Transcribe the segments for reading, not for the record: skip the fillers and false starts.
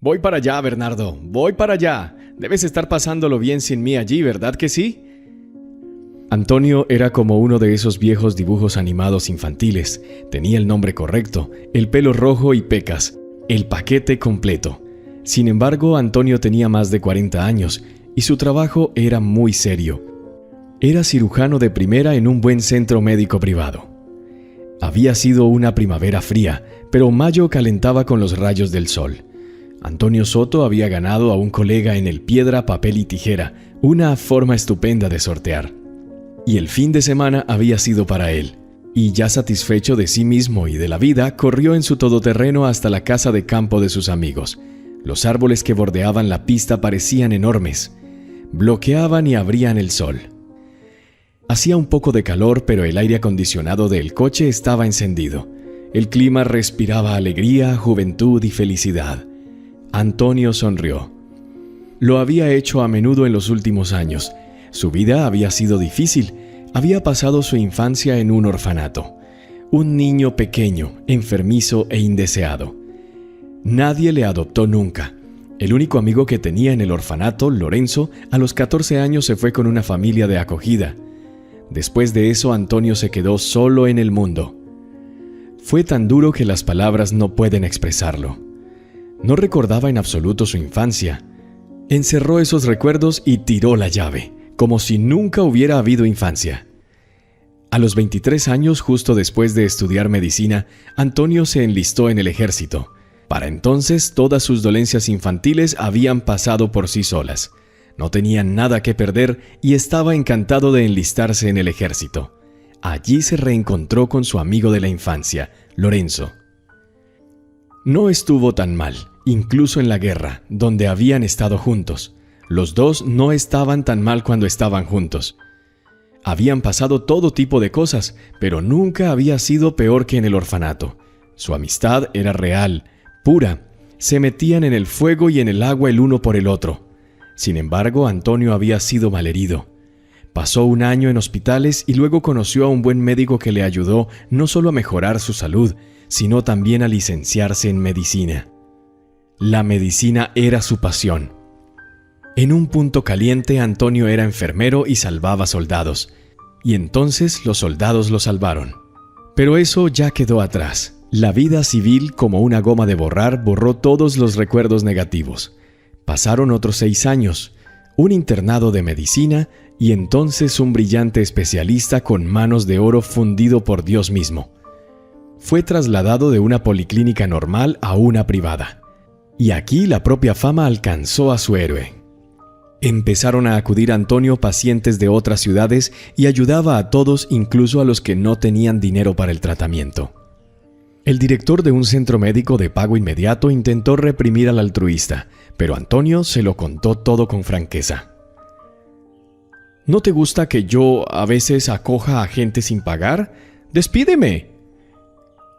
Voy para allá, Bernardo, voy para allá. Debes estar pasándolo bien sin mí allí, ¿verdad que sí? Antonio era como uno de esos viejos dibujos animados infantiles. Tenía el nombre correcto, el pelo rojo y pecas, el paquete completo. Sin embargo, Antonio tenía más de 40 años y su trabajo era muy serio. Era cirujano de primera en un buen centro médico privado. Había sido una primavera fría, pero mayo calentaba con los rayos del sol. Antonio Soto había ganado a un colega en el piedra, papel y tijera, una forma estupenda de sortear. Y el fin de semana había sido para él. Y ya satisfecho de sí mismo y de la vida, corrió en su todoterreno hasta la casa de campo de sus amigos. Los árboles que bordeaban la pista parecían enormes. Bloqueaban y abrían el sol. Hacía un poco de calor, pero el aire acondicionado del coche estaba encendido. El clima respiraba alegría, juventud y felicidad. Antonio sonrió. Lo había hecho a menudo en los últimos años. Su vida había sido difícil. Había pasado su infancia en un orfanato. Un niño pequeño, enfermizo e indeseado. Nadie le adoptó nunca. El único amigo que tenía en el orfanato, Lorenzo, a los 14 años se fue con una familia de acogida. Después de eso, Antonio se quedó solo en el mundo. Fue tan duro que las palabras no pueden expresarlo. No recordaba en absoluto su infancia. Encerró esos recuerdos y tiró la llave, como si nunca hubiera habido infancia. A los 23 años, justo después de estudiar medicina, Antonio se enlistó en el ejército. Para entonces, todas sus dolencias infantiles habían pasado por sí solas. No tenía nada que perder y estaba encantado de enlistarse en el ejército. Allí se reencontró con su amigo de la infancia, Lorenzo. No estuvo tan mal, incluso en la guerra, donde habían estado juntos. Los dos no estaban tan mal cuando estaban juntos. Habían pasado todo tipo de cosas, pero nunca había sido peor que en el orfanato. Su amistad era real, pura. Se metían en el fuego y en el agua el uno por el otro. Sin embargo, Antonio había sido malherido. Pasó un año en hospitales y luego conoció a un buen médico que le ayudó no solo a mejorar su salud, sino también a licenciarse en medicina. La medicina era su pasión. En un punto caliente, Antonio era enfermero y salvaba soldados. Y entonces los soldados lo salvaron. Pero eso ya quedó atrás. La vida civil, como una goma de borrar, borró todos los recuerdos negativos. Pasaron otros 6 años, un internado de medicina y entonces un brillante especialista con manos de oro fundido por Dios mismo. Fue trasladado de una policlínica normal a una privada. Y aquí la propia fama alcanzó a su héroe. Empezaron a acudir a Antonio pacientes de otras ciudades y ayudaba a todos, incluso a los que no tenían dinero para el tratamiento. El director de un centro médico de pago inmediato intentó reprimir al altruista, pero Antonio se lo contó todo con franqueza. ¿No te gusta que yo a veces acoja a gente sin pagar? ¡Despídeme!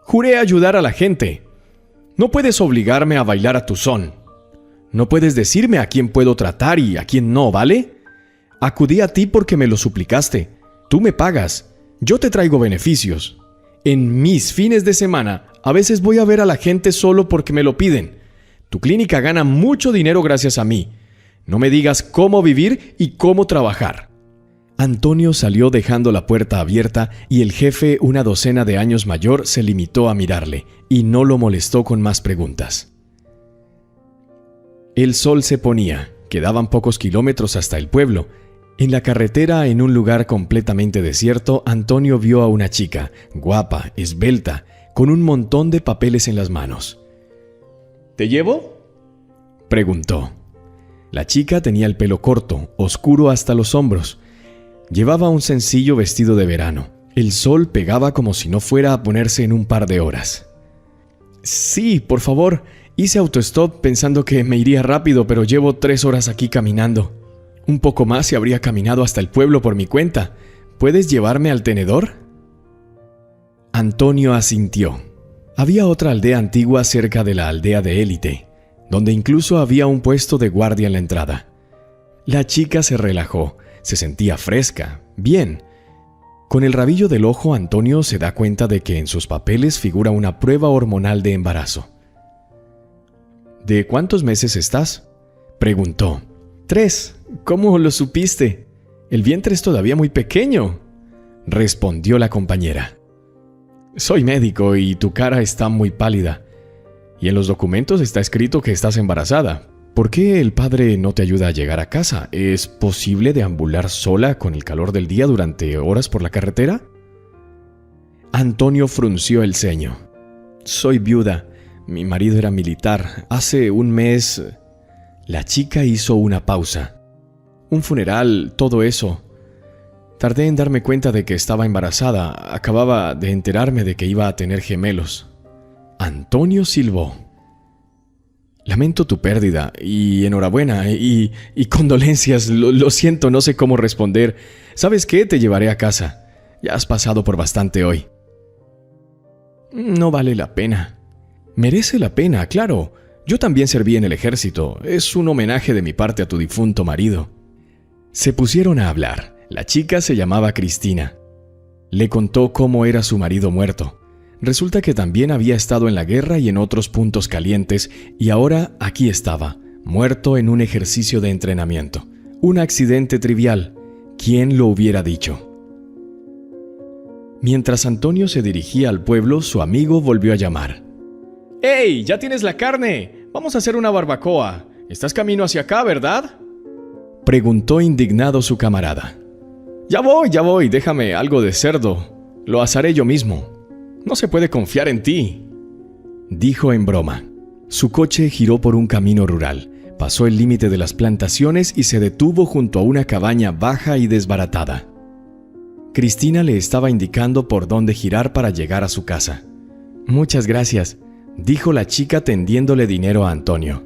Juré ayudar a la gente. No puedes obligarme a bailar a tu son. No puedes decirme a quién puedo tratar y a quién no, ¿vale? Acudí a ti porque me lo suplicaste. Tú me pagas. Yo te traigo beneficios. En mis fines de semana, a veces voy a ver a la gente solo porque me lo piden. Tu clínica gana mucho dinero gracias a mí. No me digas cómo vivir y cómo trabajar. Antonio salió dejando la puerta abierta y el jefe, una docena de años mayor, se limitó a mirarle y no lo molestó con más preguntas. El sol se ponía, quedaban pocos kilómetros hasta el pueblo. En la carretera, en un lugar completamente desierto, Antonio vio a una chica, guapa, esbelta, con un montón de papeles en las manos. ¿Te llevo?, preguntó. La chica tenía el pelo corto, oscuro hasta los hombros. Llevaba un sencillo vestido de verano. El sol pegaba como si no fuera a ponerse en un par de horas. Sí, por favor. Hice autostop pensando que me iría rápido, pero llevo 3 horas aquí caminando. Un poco más y habría caminado hasta el pueblo por mi cuenta. ¿Puedes llevarme al tenedor? Antonio asintió. Había otra aldea antigua cerca de la aldea de élite, donde incluso había un puesto de guardia en la entrada. La chica se relajó, se sentía fresca, bien. Con el rabillo del ojo, Antonio se da cuenta de que en sus papeles figura una prueba hormonal de embarazo. ¿De cuántos meses estás?, preguntó. 3. ¿Cómo lo supiste? El vientre es todavía muy pequeño, respondió la compañera. Soy médico y tu cara está muy pálida. Y en los documentos está escrito que estás embarazada. ¿Por qué el padre no te ayuda a llegar a casa? ¿Es posible deambular sola con el calor del día durante horas por la carretera? Antonio frunció el ceño. Soy viuda. Mi marido era militar. Hace un mes... La chica hizo una pausa. Un funeral, todo eso. Tardé en darme cuenta de que estaba embarazada. Acababa de enterarme de que iba a tener gemelos. Antonio silbó. Lamento tu pérdida y enhorabuena y condolencias. Lo siento, no sé cómo responder. ¿Sabes qué? Te llevaré a casa. Ya has pasado por bastante hoy. No vale la pena. Merece la pena, claro. Yo también serví en el ejército. Es un homenaje de mi parte a tu difunto marido. Se pusieron a hablar. La chica se llamaba Cristina. Le contó cómo era su marido muerto. Resulta que también había estado en la guerra y en otros puntos calientes, y ahora aquí estaba, muerto en un ejercicio de entrenamiento. Un accidente trivial. ¿Quién lo hubiera dicho? Mientras Antonio se dirigía al pueblo, su amigo volvió a llamar. ¡Hey! ¡Ya tienes la carne! Vamos a hacer una barbacoa. ¿Estás camino hacia acá, verdad?, preguntó indignado su camarada. Ya voy, déjame algo de cerdo. Lo asaré yo mismo. No se puede confiar en ti, dijo en broma. Su coche giró por un camino rural, pasó el límite de las plantaciones y se detuvo junto a una cabaña baja y desbaratada. Cristina le estaba indicando por dónde girar para llegar a su casa. Muchas gracias, dijo la chica tendiéndole dinero a Antonio.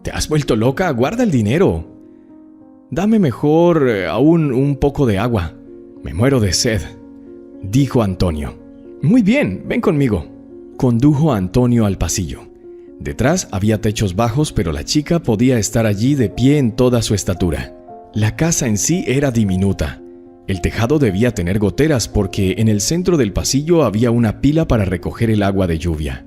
¿Te has vuelto loca? Guarda el dinero. Dame mejor aún un poco de agua. Me muero de sed, dijo Antonio. Muy bien, ven conmigo. Condujo a Antonio al pasillo. Detrás había techos bajos, pero la chica podía estar allí de pie en toda su estatura. La casa en sí era diminuta. El tejado debía tener goteras porque en el centro del pasillo había una pila para recoger el agua de lluvia.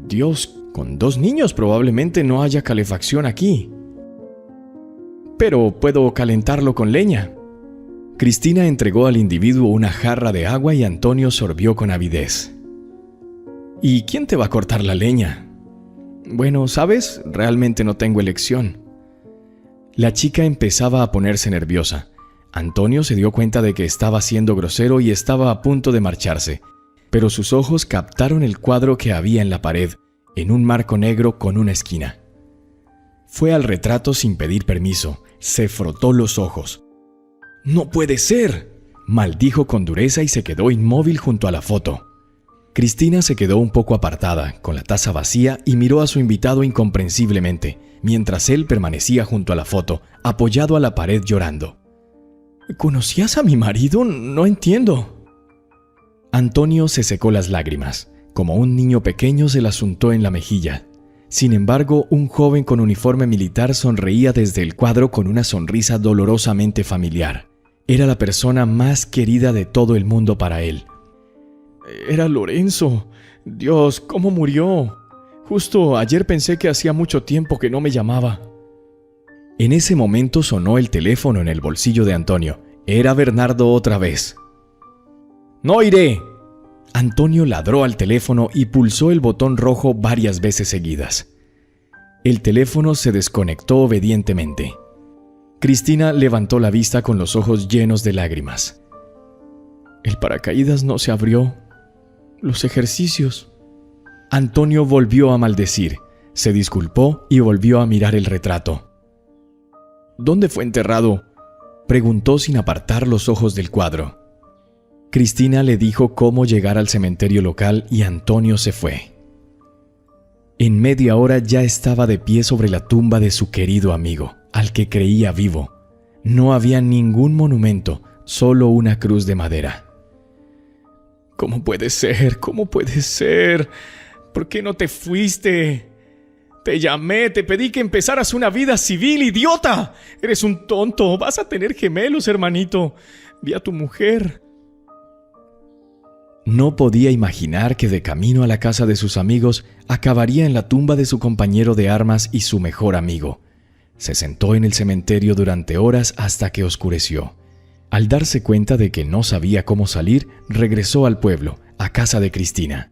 Dios, con 2 niños probablemente no haya calefacción aquí. Pero puedo calentarlo con leña. Cristina entregó al individuo una jarra de agua y Antonio sorbió con avidez. ¿Y quién te va a cortar la leña? Bueno, ¿sabes? Realmente no tengo elección. La chica empezaba a ponerse nerviosa. Antonio se dio cuenta de que estaba siendo grosero y estaba a punto de marcharse, pero sus ojos captaron el cuadro que había en la pared, en un marco negro con una esquina. Fue al retrato sin pedir permiso, se frotó los ojos. ¡No puede ser!, maldijo con dureza y se quedó inmóvil junto a la foto. Cristina se quedó un poco apartada, con la taza vacía, y miró a su invitado incomprensiblemente, mientras él permanecía junto a la foto, apoyado a la pared llorando. ¿Conocías a mi marido? No entiendo. Antonio se secó las lágrimas. Como un niño pequeño se las untó en la mejilla. Sin embargo, un joven con uniforme militar sonreía desde el cuadro con una sonrisa dolorosamente familiar. Era la persona más querida de todo el mundo para él. Era Lorenzo. Dios, ¿cómo murió? Justo ayer pensé que hacía mucho tiempo que no me llamaba. En ese momento sonó el teléfono en el bolsillo de Antonio. Era Bernardo otra vez. ¡No iré! Antonio ladró al teléfono y pulsó el botón rojo varias veces seguidas. El teléfono se desconectó obedientemente. Cristina levantó la vista con los ojos llenos de lágrimas. El paracaídas no se abrió. Los ejercicios. Antonio volvió a maldecir, se disculpó y volvió a mirar el retrato. ¿Dónde fue enterrado?, preguntó sin apartar los ojos del cuadro. Cristina le dijo cómo llegar al cementerio local y Antonio se fue. En media hora ya estaba de pie sobre la tumba de su querido amigo, al que creía vivo. No había ningún monumento, solo una cruz de madera. ¿Cómo puede ser? ¿Cómo puede ser? ¿Por qué no te fuiste? Te llamé, te pedí que empezaras una vida civil, idiota. Eres un tonto, vas a tener gemelos, hermanito. Vi a tu mujer. No podía imaginar que de camino a la casa de sus amigos acabaría en la tumba de su compañero de armas y su mejor amigo. Se sentó en el cementerio durante horas hasta que oscureció. Al darse cuenta de que no sabía cómo salir, regresó al pueblo, a casa de Cristina.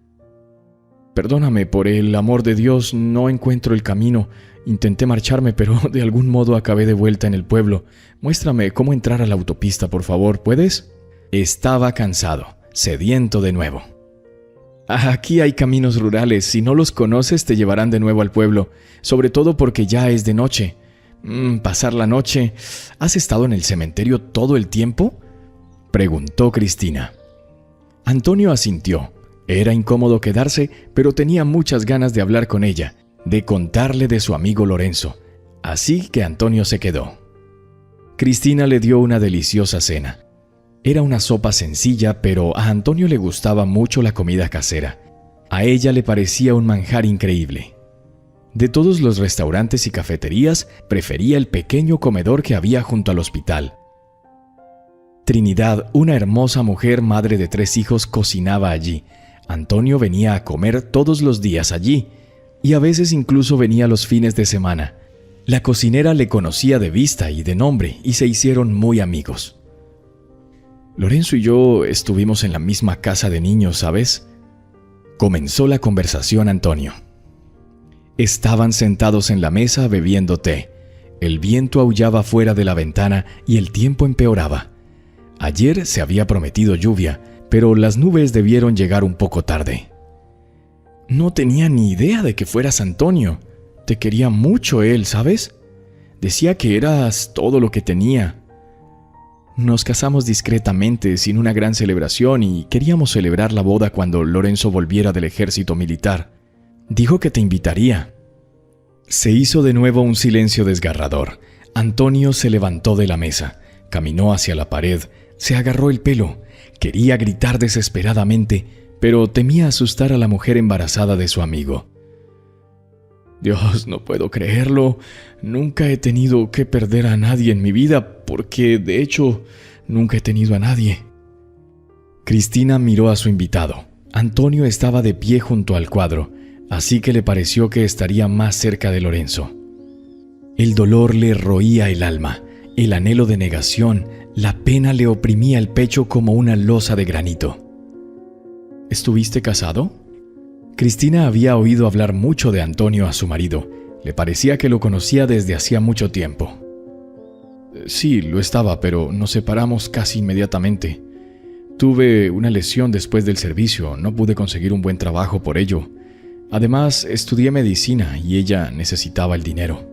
«Perdóname, por el amor de Dios, no encuentro el camino. Intenté marcharme, pero de algún modo acabé de vuelta en el pueblo. Muéstrame cómo entrar a la autopista, por favor, ¿puedes?» Estaba cansado, sediento de nuevo. «Aquí hay caminos rurales. Si no los conoces, te llevarán de nuevo al pueblo, sobre todo porque ya es de noche. ¿Pasar la noche? ¿Has estado en el cementerio todo el tiempo?», preguntó Cristina. Antonio asintió. Era incómodo quedarse, pero tenía muchas ganas de hablar con ella, de contarle de su amigo Lorenzo. Así que Antonio se quedó. Cristina le dio una deliciosa cena. Era una sopa sencilla, pero a Antonio le gustaba mucho la comida casera. A ella le parecía un manjar increíble. De todos los restaurantes y cafeterías, prefería el pequeño comedor que había junto al hospital. Trinidad, una hermosa mujer madre de 3 hijos, cocinaba allí. Antonio venía a comer todos los días allí, y a veces incluso venía los fines de semana. La cocinera le conocía de vista y de nombre, y se hicieron muy amigos. «Lorenzo y yo estuvimos en la misma casa de niños, ¿sabes?», comenzó la conversación Antonio. Estaban sentados en la mesa bebiendo té. El viento aullaba fuera de la ventana y el tiempo empeoraba. Ayer se había prometido lluvia, pero las nubes debieron llegar un poco tarde. «No tenía ni idea de que fueras Antonio. Te quería mucho él, ¿sabes? Decía que eras todo lo que tenía. Nos casamos discretamente, sin una gran celebración, y queríamos celebrar la boda cuando Lorenzo volviera del ejército militar. Dijo que te invitaría». Se hizo de nuevo un silencio desgarrador. Antonio se levantó de la mesa, caminó hacia la pared, se agarró el pelo. Quería gritar desesperadamente, pero temía asustar a la mujer embarazada de su amigo. «Dios, no puedo creerlo. Nunca he tenido que perder a nadie en mi vida, porque, de hecho, nunca he tenido a nadie». Cristina miró a su invitado. Antonio estaba de pie junto al cuadro, así que le pareció que estaría más cerca de Lorenzo. El dolor le roía el alma, el anhelo de negación, la pena le oprimía el pecho como una losa de granito. «¿Estuviste casado?». Cristina había oído hablar mucho de Antonio a su marido. Le parecía que lo conocía desde hacía mucho tiempo. «Sí, lo estaba, pero nos separamos casi inmediatamente. Tuve una lesión después del servicio, no pude conseguir un buen trabajo por ello. Además, estudié medicina y ella necesitaba el dinero.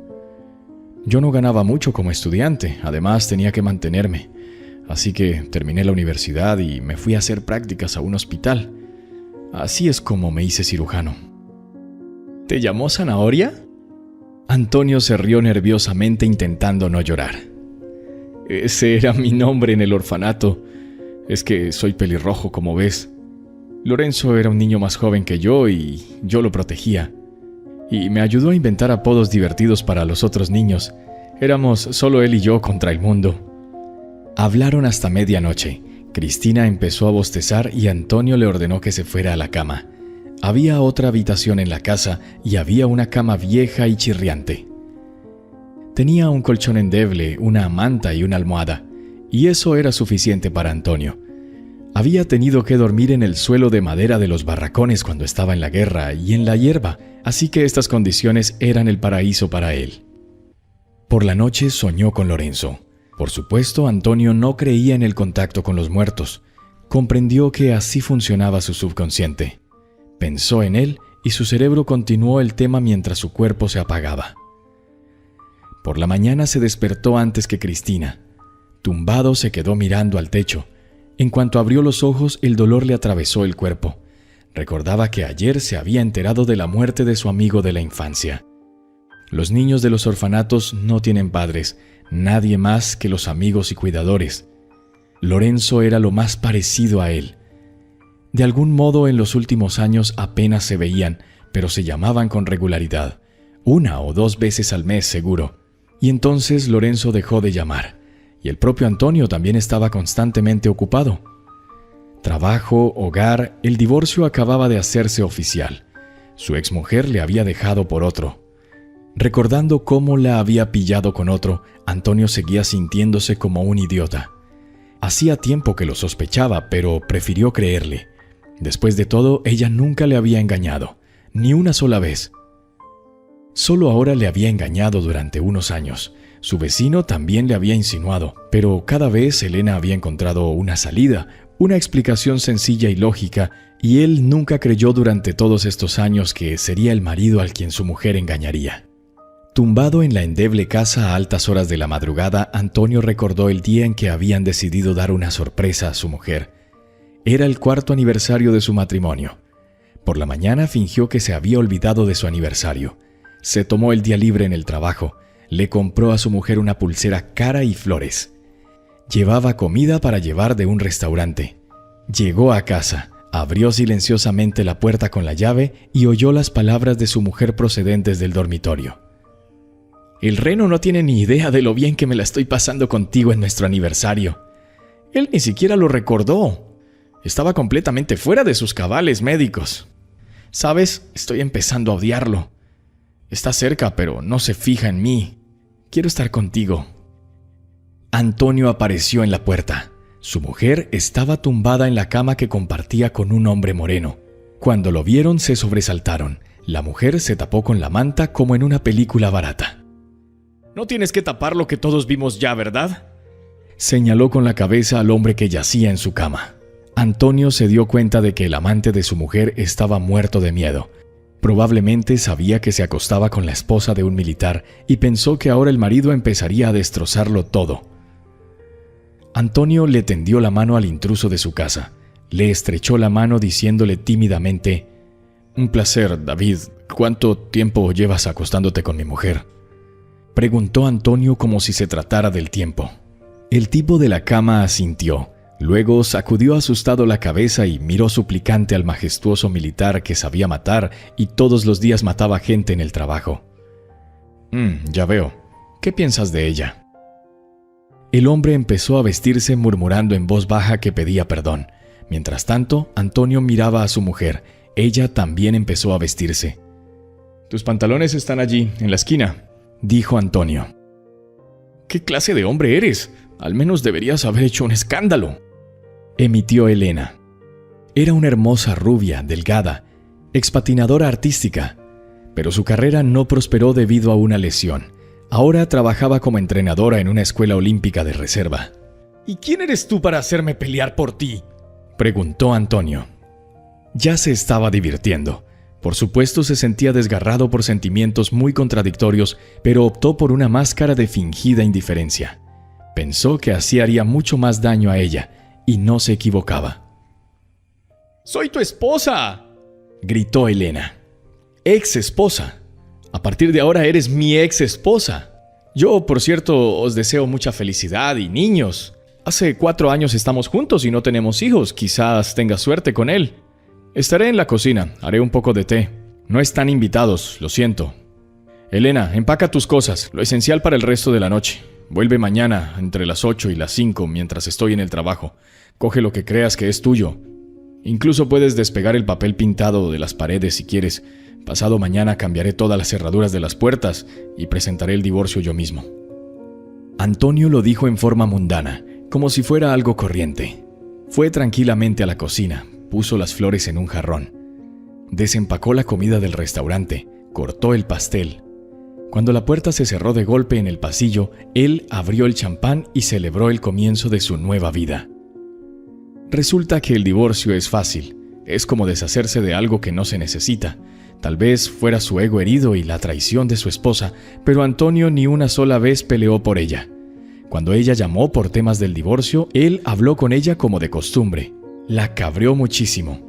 Yo no ganaba mucho como estudiante, además tenía que mantenerme. Así que terminé la universidad y me fui a hacer prácticas a un hospital. Así es como me hice cirujano». «¿Te llamó Zanahoria?». Antonio se rió nerviosamente intentando no llorar. «Ese era mi nombre en el orfanato. Es que soy pelirrojo, como ves. Lorenzo era un niño más joven que yo y yo lo protegía. Y me ayudó a inventar apodos divertidos para los otros niños. Éramos solo él y yo contra el mundo». Hablaron hasta medianoche. Cristina empezó a bostezar y Antonio le ordenó que se fuera a la cama. Había otra habitación en la casa y había una cama vieja y chirriante. Tenía un colchón endeble, una manta y una almohada, y eso era suficiente para Antonio. Había tenido que dormir en el suelo de madera de los barracones cuando estaba en la guerra y en la hierba, así que estas condiciones eran el paraíso para él. Por la noche soñó con Lorenzo. Por supuesto, Antonio no creía en el contacto con los muertos. Comprendió que así funcionaba su subconsciente. Pensó en él y su cerebro continuó el tema mientras su cuerpo se apagaba. Por la mañana se despertó antes que Cristina. Tumbado se quedó mirando al techo. En cuanto abrió los ojos, el dolor le atravesó el cuerpo. Recordaba que ayer se había enterado de la muerte de su amigo de la infancia. Los niños de los orfanatos no tienen padres, nadie más que los amigos y cuidadores. Lorenzo era lo más parecido a él. De algún modo en los últimos años apenas se veían, pero se llamaban con regularidad, 1 o 2 veces al mes seguro. Y entonces Lorenzo dejó de llamar, y el propio Antonio también estaba constantemente ocupado. Trabajo, hogar, el divorcio acababa de hacerse oficial. Su exmujer le había dejado por otro. Recordando cómo la había pillado con otro, Antonio seguía sintiéndose como un idiota. Hacía tiempo que lo sospechaba, pero prefirió creerle. Después de todo, ella nunca le había engañado, ni una sola vez. Solo ahora le había engañado durante unos años. Su vecino también le había insinuado, pero cada vez Elena había encontrado una salida, una explicación sencilla y lógica, y él nunca creyó durante todos estos años que sería el marido al quien su mujer engañaría. Tumbado en la endeble casa a altas horas de la madrugada, Antonio recordó el día en que habían decidido dar una sorpresa a su mujer. Era el 4º aniversario de su matrimonio. Por la mañana fingió que se había olvidado de su aniversario. Se tomó el día libre en el trabajo. Le compró a su mujer una pulsera cara y flores. Llevaba comida para llevar de un restaurante. Llegó a casa, abrió silenciosamente la puerta con la llave y oyó las palabras de su mujer procedentes del dormitorio. El reno no tiene ni idea de lo bien que me la estoy pasando contigo en nuestro aniversario. Él ni siquiera lo recordó. Estaba completamente fuera de sus cabales médicos. ¿Sabes? Estoy empezando a odiarlo. Está cerca, pero no se fija en mí. Quiero estar contigo. Antonio apareció en la puerta. Su mujer estaba tumbada en la cama que compartía con un hombre moreno. Cuando lo vieron, se sobresaltaron. La mujer se tapó con la manta como en una película barata. «No tienes que tapar lo que todos vimos ya, ¿verdad?», señaló con la cabeza al hombre que yacía en su cama. Antonio se dio cuenta de que el amante de su mujer estaba muerto de miedo. Probablemente sabía que se acostaba con la esposa de un militar y pensó que ahora el marido empezaría a destrozarlo todo. Antonio le tendió la mano al intruso de su casa. Le estrechó la mano diciéndole tímidamente: «Un placer, David. ¿Cuánto tiempo llevas acostándote con mi mujer?», preguntó Antonio como si se tratara del tiempo. El tipo de la cama asintió. Luego sacudió asustado la cabeza y miró suplicante al majestuoso militar que sabía matar y todos los días mataba gente en el trabajo. Ya veo. ¿Qué piensas de ella?». El hombre empezó a vestirse murmurando en voz baja que pedía perdón. Mientras tanto, Antonio miraba a su mujer. Ella también empezó a vestirse. «Tus pantalones están allí, en la esquina», dijo Antonio. «¿Qué clase de hombre eres? Al menos deberías haber hecho un escándalo», emitió Elena. Era una hermosa rubia, delgada, expatinadora artística, pero su carrera no prosperó debido a una lesión. Ahora trabajaba como entrenadora en una escuela olímpica de reserva. «¿Y quién eres tú para hacerme pelear por ti?», preguntó Antonio. Ya se estaba divirtiendo. Por supuesto, se sentía desgarrado por sentimientos muy contradictorios, pero optó por una máscara de fingida indiferencia. Pensó que así haría mucho más daño a ella, y no se equivocaba. «¡Soy tu esposa!», gritó Elena. «Ex esposa. A partir de ahora eres mi ex esposa. Yo, por cierto, os deseo mucha felicidad y niños. Hace 4 años estamos juntos y no tenemos hijos. Quizás tengas suerte con él. Estaré en la cocina, haré un poco de té. No están invitados, lo siento. Elena, empaca tus cosas, lo esencial para el resto de la noche. Vuelve mañana entre las 8 y las 5 mientras estoy en el trabajo. Coge lo que creas que es tuyo. Incluso puedes despegar el papel pintado de las paredes si quieres. Pasado mañana cambiaré todas las cerraduras de las puertas y presentaré el divorcio yo mismo». Antonio lo dijo en forma mundana, como si fuera algo corriente. Fue tranquilamente a la cocina. Puso las flores en un jarrón. Desempacó la comida del restaurante, cortó el pastel. Cuando la puerta se cerró de golpe en el pasillo, él abrió el champán y celebró el comienzo de su nueva vida. Resulta que el divorcio es fácil. Es como deshacerse de algo que no se necesita. Tal vez fuera su ego herido y la traición de su esposa, pero Antonio ni una sola vez peleó por ella. Cuando ella llamó por temas del divorcio, él habló con ella como de costumbre. La cabreó muchísimo,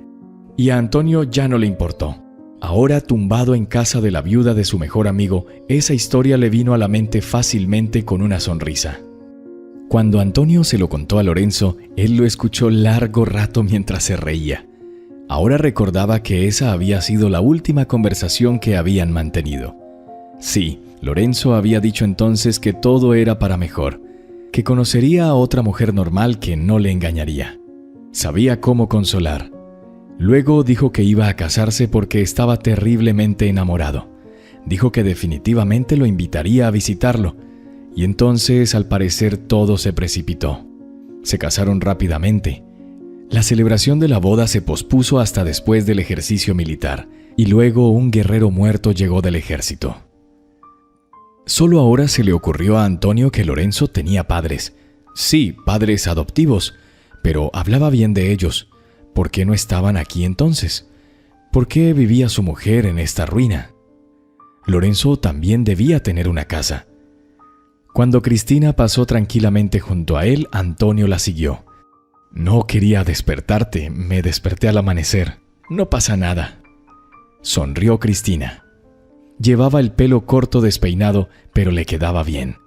y a Antonio ya no le importó. Ahora, tumbado en casa de la viuda de su mejor amigo, esa historia le vino a la mente fácilmente con una sonrisa. Cuando Antonio se lo contó a Lorenzo, él lo escuchó largo rato mientras se reía. Ahora recordaba que esa había sido la última conversación que habían mantenido. Sí, Lorenzo había dicho entonces que todo era para mejor, que conocería a otra mujer normal que no le engañaría. Sabía cómo consolar. Luego dijo que iba a casarse porque estaba terriblemente enamorado. Dijo que definitivamente lo invitaría a visitarlo. Y entonces, al parecer, todo se precipitó. Se casaron rápidamente. La celebración de la boda se pospuso hasta después del ejercicio militar, y luego un guerrero muerto llegó del ejército. Solo ahora se le ocurrió a Antonio que Lorenzo tenía padres. Sí, padres adoptivos, pero hablaba bien de ellos. ¿Por qué no estaban aquí entonces? ¿Por qué vivía su mujer en esta ruina? Lorenzo también debía tener una casa. Cuando Cristina pasó tranquilamente junto a él, Antonio la siguió. No quería despertarte, me desperté al amanecer. No pasa nada. Sonrió Cristina. Llevaba el pelo corto despeinado, pero le quedaba bien.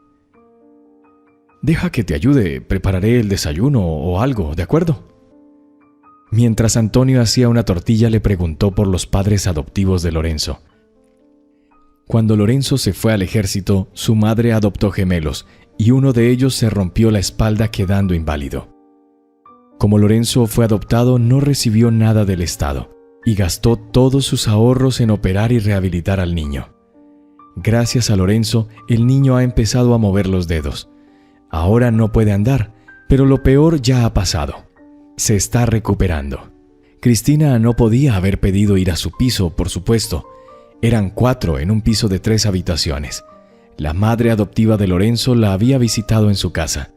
Deja que te ayude, prepararé el desayuno o algo, ¿de acuerdo? Mientras Antonio hacía una tortilla, le preguntó por los padres adoptivos de Lorenzo. Cuando Lorenzo se fue al ejército, su madre adoptó gemelos, y uno de ellos se rompió la espalda quedando inválido. Como Lorenzo fue adoptado, no recibió nada del Estado, y gastó todos sus ahorros en operar y rehabilitar al niño. Gracias a Lorenzo, el niño ha empezado a mover los dedos. Ahora no puede andar, pero lo peor ya ha pasado. Se está recuperando. Cristina no podía haber pedido ir a su piso, por supuesto. Eran 4 en un piso de 3 habitaciones. La madre adoptiva de Lorenzo la había visitado en su casa,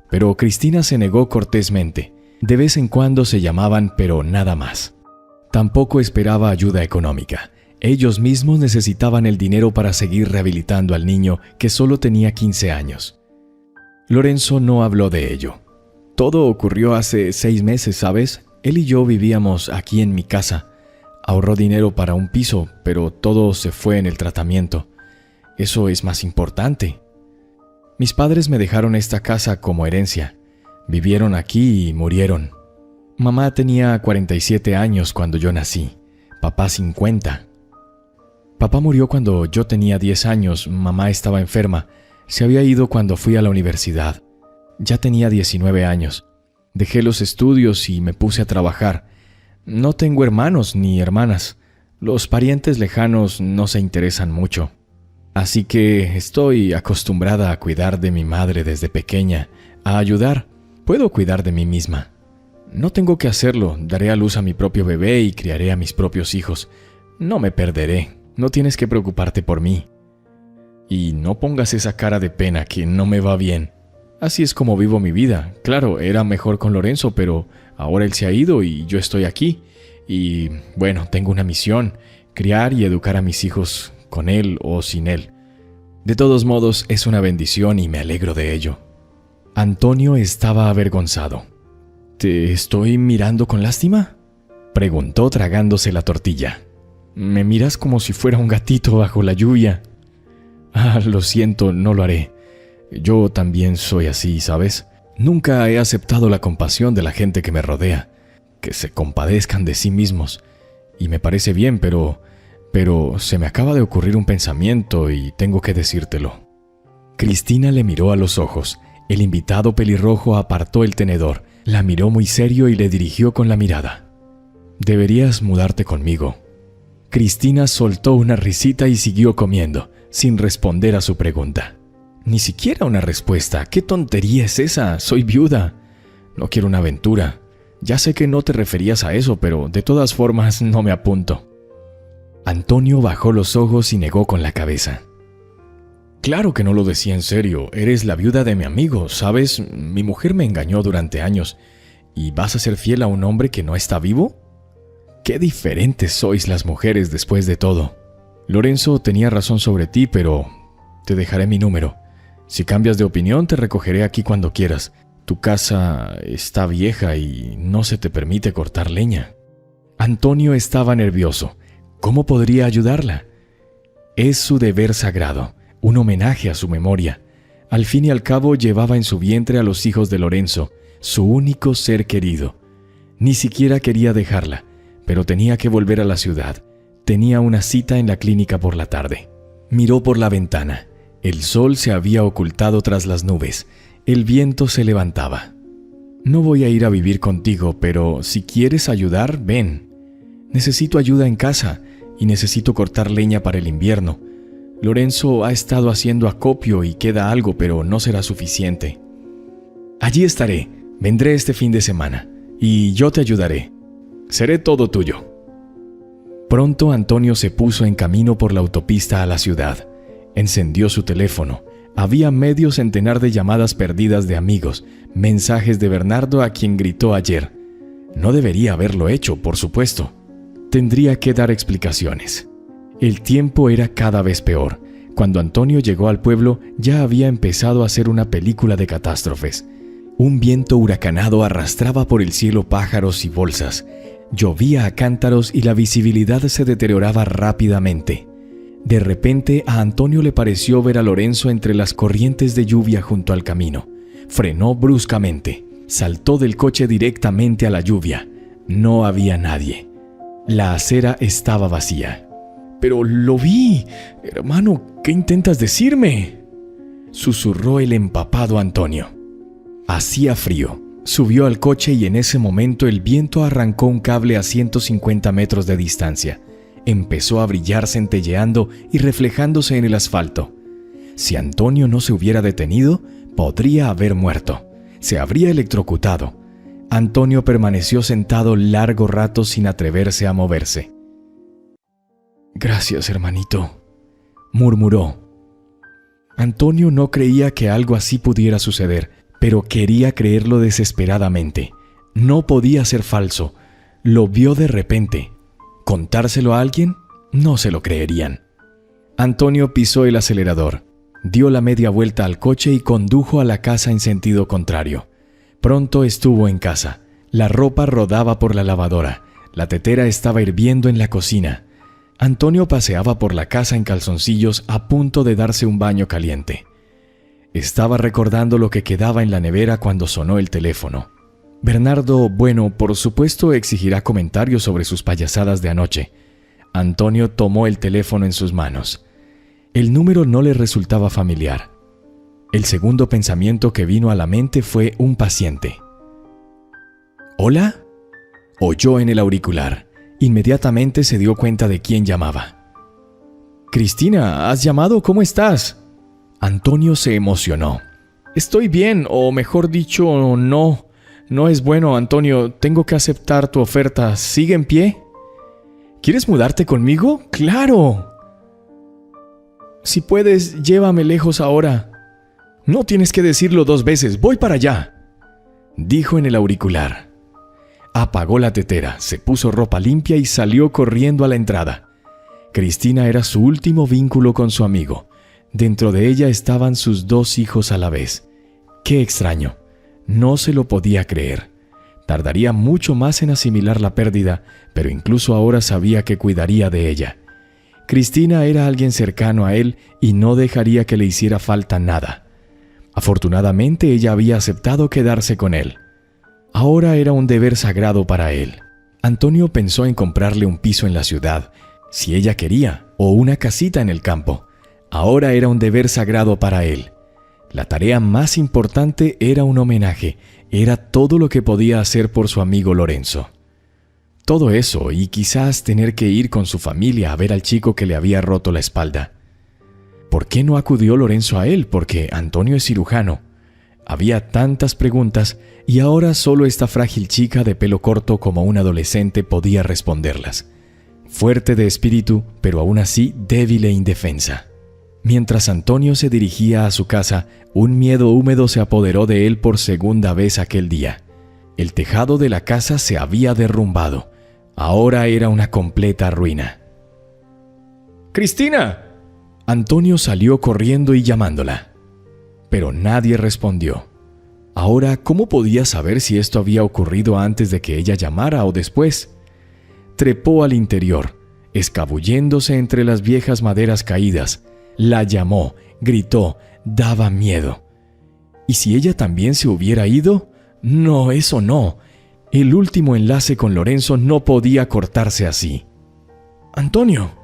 pero Cristina se negó cortésmente. De vez en cuando se llamaban, pero nada más. Tampoco esperaba ayuda económica. Ellos mismos necesitaban el dinero para seguir rehabilitando al niño, que solo tenía 15 años. Lorenzo no habló de ello. Todo ocurrió hace 6 meses, ¿sabes? Él y yo vivíamos aquí en mi casa. Ahorró dinero para un piso, pero todo se fue en el tratamiento. Eso es más importante. Mis padres me dejaron esta casa como herencia. Vivieron aquí y murieron. Mamá tenía 47 años cuando yo nací. Papá 50. Papá murió cuando yo tenía 10 años. Mamá estaba enferma. Se había ido cuando fui a la universidad. Ya tenía 19 años. Dejé los estudios y me puse a trabajar. No tengo hermanos ni hermanas. Los parientes lejanos no se interesan mucho. Así que estoy acostumbrada a cuidar de mi madre desde pequeña, a ayudar. Puedo cuidar de mí misma. No tengo que hacerlo. Daré a luz a mi propio bebé y criaré a mis propios hijos. No me perderé. No tienes que preocuparte por mí. Y no pongas esa cara de pena que no me va bien. Así es como vivo mi vida. Claro, era mejor con Lorenzo, pero ahora él se ha ido y yo estoy aquí. Y bueno, tengo una misión: criar y educar a mis hijos con él o sin él. De todos modos, es una bendición y me alegro de ello. Antonio estaba avergonzado. ¿Te estoy mirando con lástima?, preguntó tragándose la tortilla. Me miras como si fuera un gatito bajo la lluvia. Lo siento, no lo haré. Yo también soy así, ¿sabes? Nunca he aceptado la compasión de la gente que me rodea, que se compadezcan de sí mismos. Y me parece bien, pero se me acaba de ocurrir un pensamiento y tengo que decírtelo. Cristina le miró a los ojos. El invitado pelirrojo apartó el tenedor, la miró muy serio y le dirigió con la mirada. Deberías mudarte conmigo. Cristina soltó una risita y siguió comiendo, sin responder a su pregunta. Ni siquiera una respuesta. ¿Qué tontería es esa? Soy viuda. No quiero una aventura. Ya sé que no te referías a eso, pero de todas formas no me apunto. Antonio bajó los ojos y negó con la cabeza. Claro que no lo decía en serio. Eres la viuda de mi amigo, ¿sabes? Mi mujer me engañó durante años. ¿Y vas a ser fiel a un hombre que no está vivo? Qué diferentes sois las mujeres después de todo. Lorenzo tenía razón sobre ti, pero te dejaré mi número. Si cambias de opinión, te recogeré aquí cuando quieras. Tu casa está vieja y no se te permite cortar leña. Antonio estaba nervioso. ¿Cómo podría ayudarla? Es su deber sagrado. Un homenaje a su memoria. Al fin y al cabo llevaba en su vientre a los hijos de Lorenzo, su único ser querido. Ni siquiera quería dejarla, pero tenía que volver a la ciudad. Tenía una cita en la clínica por la tarde. Miró por la ventana. El sol se había ocultado tras las nubes. El viento se levantaba. No voy a ir a vivir contigo, pero si quieres ayudar, ven. Necesito ayuda en casa y necesito cortar leña para el invierno. Lorenzo ha estado haciendo acopio y queda algo, pero no será suficiente. Allí estaré. Vendré este fin de semana y yo te ayudaré. Seré todo tuyo. Pronto Antonio se puso en camino por la autopista a la ciudad. Encendió su teléfono. Había medio centenar de llamadas perdidas de amigos, mensajes de Bernardo a quien gritó ayer. No debería haberlo hecho, por supuesto. Tendría que dar explicaciones. El tiempo era cada vez peor. Cuando Antonio llegó al pueblo, ya había empezado a hacer una película de catástrofes. Un viento huracanado arrastraba por el cielo pájaros y bolsas. Llovía a cántaros y la visibilidad se deterioraba rápidamente. De repente a Antonio le pareció ver a Lorenzo entre las corrientes de lluvia junto al camino. Frenó bruscamente. Saltó del coche directamente a la lluvia. No había nadie. La acera estaba vacía. «Pero lo vi. Hermano, ¿qué intentas decirme?», susurró el empapado Antonio. Hacía frío. Subió al coche y en ese momento el viento arrancó un cable a 150 metros de distancia. Empezó a brillar centelleando y reflejándose en el asfalto. Si Antonio no se hubiera detenido, podría haber muerto. Se habría electrocutado. Antonio permaneció sentado largo rato sin atreverse a moverse. «Gracias, hermanito», murmuró. Antonio no creía que algo así pudiera suceder, pero quería creerlo desesperadamente. No podía ser falso. Lo vio de repente. ¿Contárselo a alguien? No se lo creerían. Antonio pisó el acelerador, dio la media vuelta al coche y condujo a la casa en sentido contrario. Pronto estuvo en casa. La ropa rodaba por la lavadora. La tetera estaba hirviendo en la cocina. Antonio paseaba por la casa en calzoncillos a punto de darse un baño caliente. Estaba recordando lo que quedaba en la nevera cuando sonó el teléfono. Bernardo, bueno, por supuesto exigirá comentarios sobre sus payasadas de anoche. Antonio tomó el teléfono en sus manos. El número no le resultaba familiar. El segundo pensamiento que vino a la mente fue un paciente. ¿Hola?, oyó en el auricular. Inmediatamente se dio cuenta de quién llamaba. «Cristina, ¿has llamado? ¿Cómo estás?». Antonio se emocionó. «Estoy bien, o mejor dicho, no. No es bueno, Antonio. Tengo que aceptar tu oferta. ¿Sigue en pie? ¿Quieres mudarte conmigo? ¡Claro! Si puedes, llévame lejos ahora». «No tienes que decirlo 2 veces. Voy para allá», dijo en el auricular. Apagó la tetera, se puso ropa limpia y salió corriendo a la entrada. Cristina era su último vínculo con su amigo. Dentro de ella estaban sus 2 hijos a la vez. ¡Qué extraño! No se lo podía creer. Tardaría mucho más en asimilar la pérdida, pero incluso ahora sabía que cuidaría de ella. Cristina era alguien cercano a él y no dejaría que le hiciera falta nada. Afortunadamente ella había aceptado quedarse con él. Ahora era un deber sagrado para él. Antonio pensó en comprarle un piso en la ciudad, si ella quería, o una casita en el campo. Ahora era un deber sagrado para él. La tarea más importante era un homenaje, era todo lo que podía hacer por su amigo Lorenzo. Todo eso y quizás tener que ir con su familia a ver al chico que le había roto la espalda. ¿Por qué no acudió Lorenzo a él? Porque Antonio es cirujano. Había tantas preguntas y ahora solo esta frágil chica de pelo corto como un adolescente podía responderlas. Fuerte de espíritu, pero aún así débil e indefensa. Mientras Antonio se dirigía a su casa, un miedo húmedo se apoderó de él por segunda vez aquel día. El tejado de la casa se había derrumbado. Ahora era una completa ruina. «¡Cristina!». Antonio salió corriendo y llamándola. Pero nadie respondió. Ahora, ¿cómo podía saber si esto había ocurrido antes de que ella llamara o después? Trepó al interior, escabulléndose entre las viejas maderas caídas. La llamó, gritó, daba miedo. ¿Y si ella también se hubiera ido? No, eso no. El último enlace con Lorenzo no podía cortarse así. «¡Antonio!».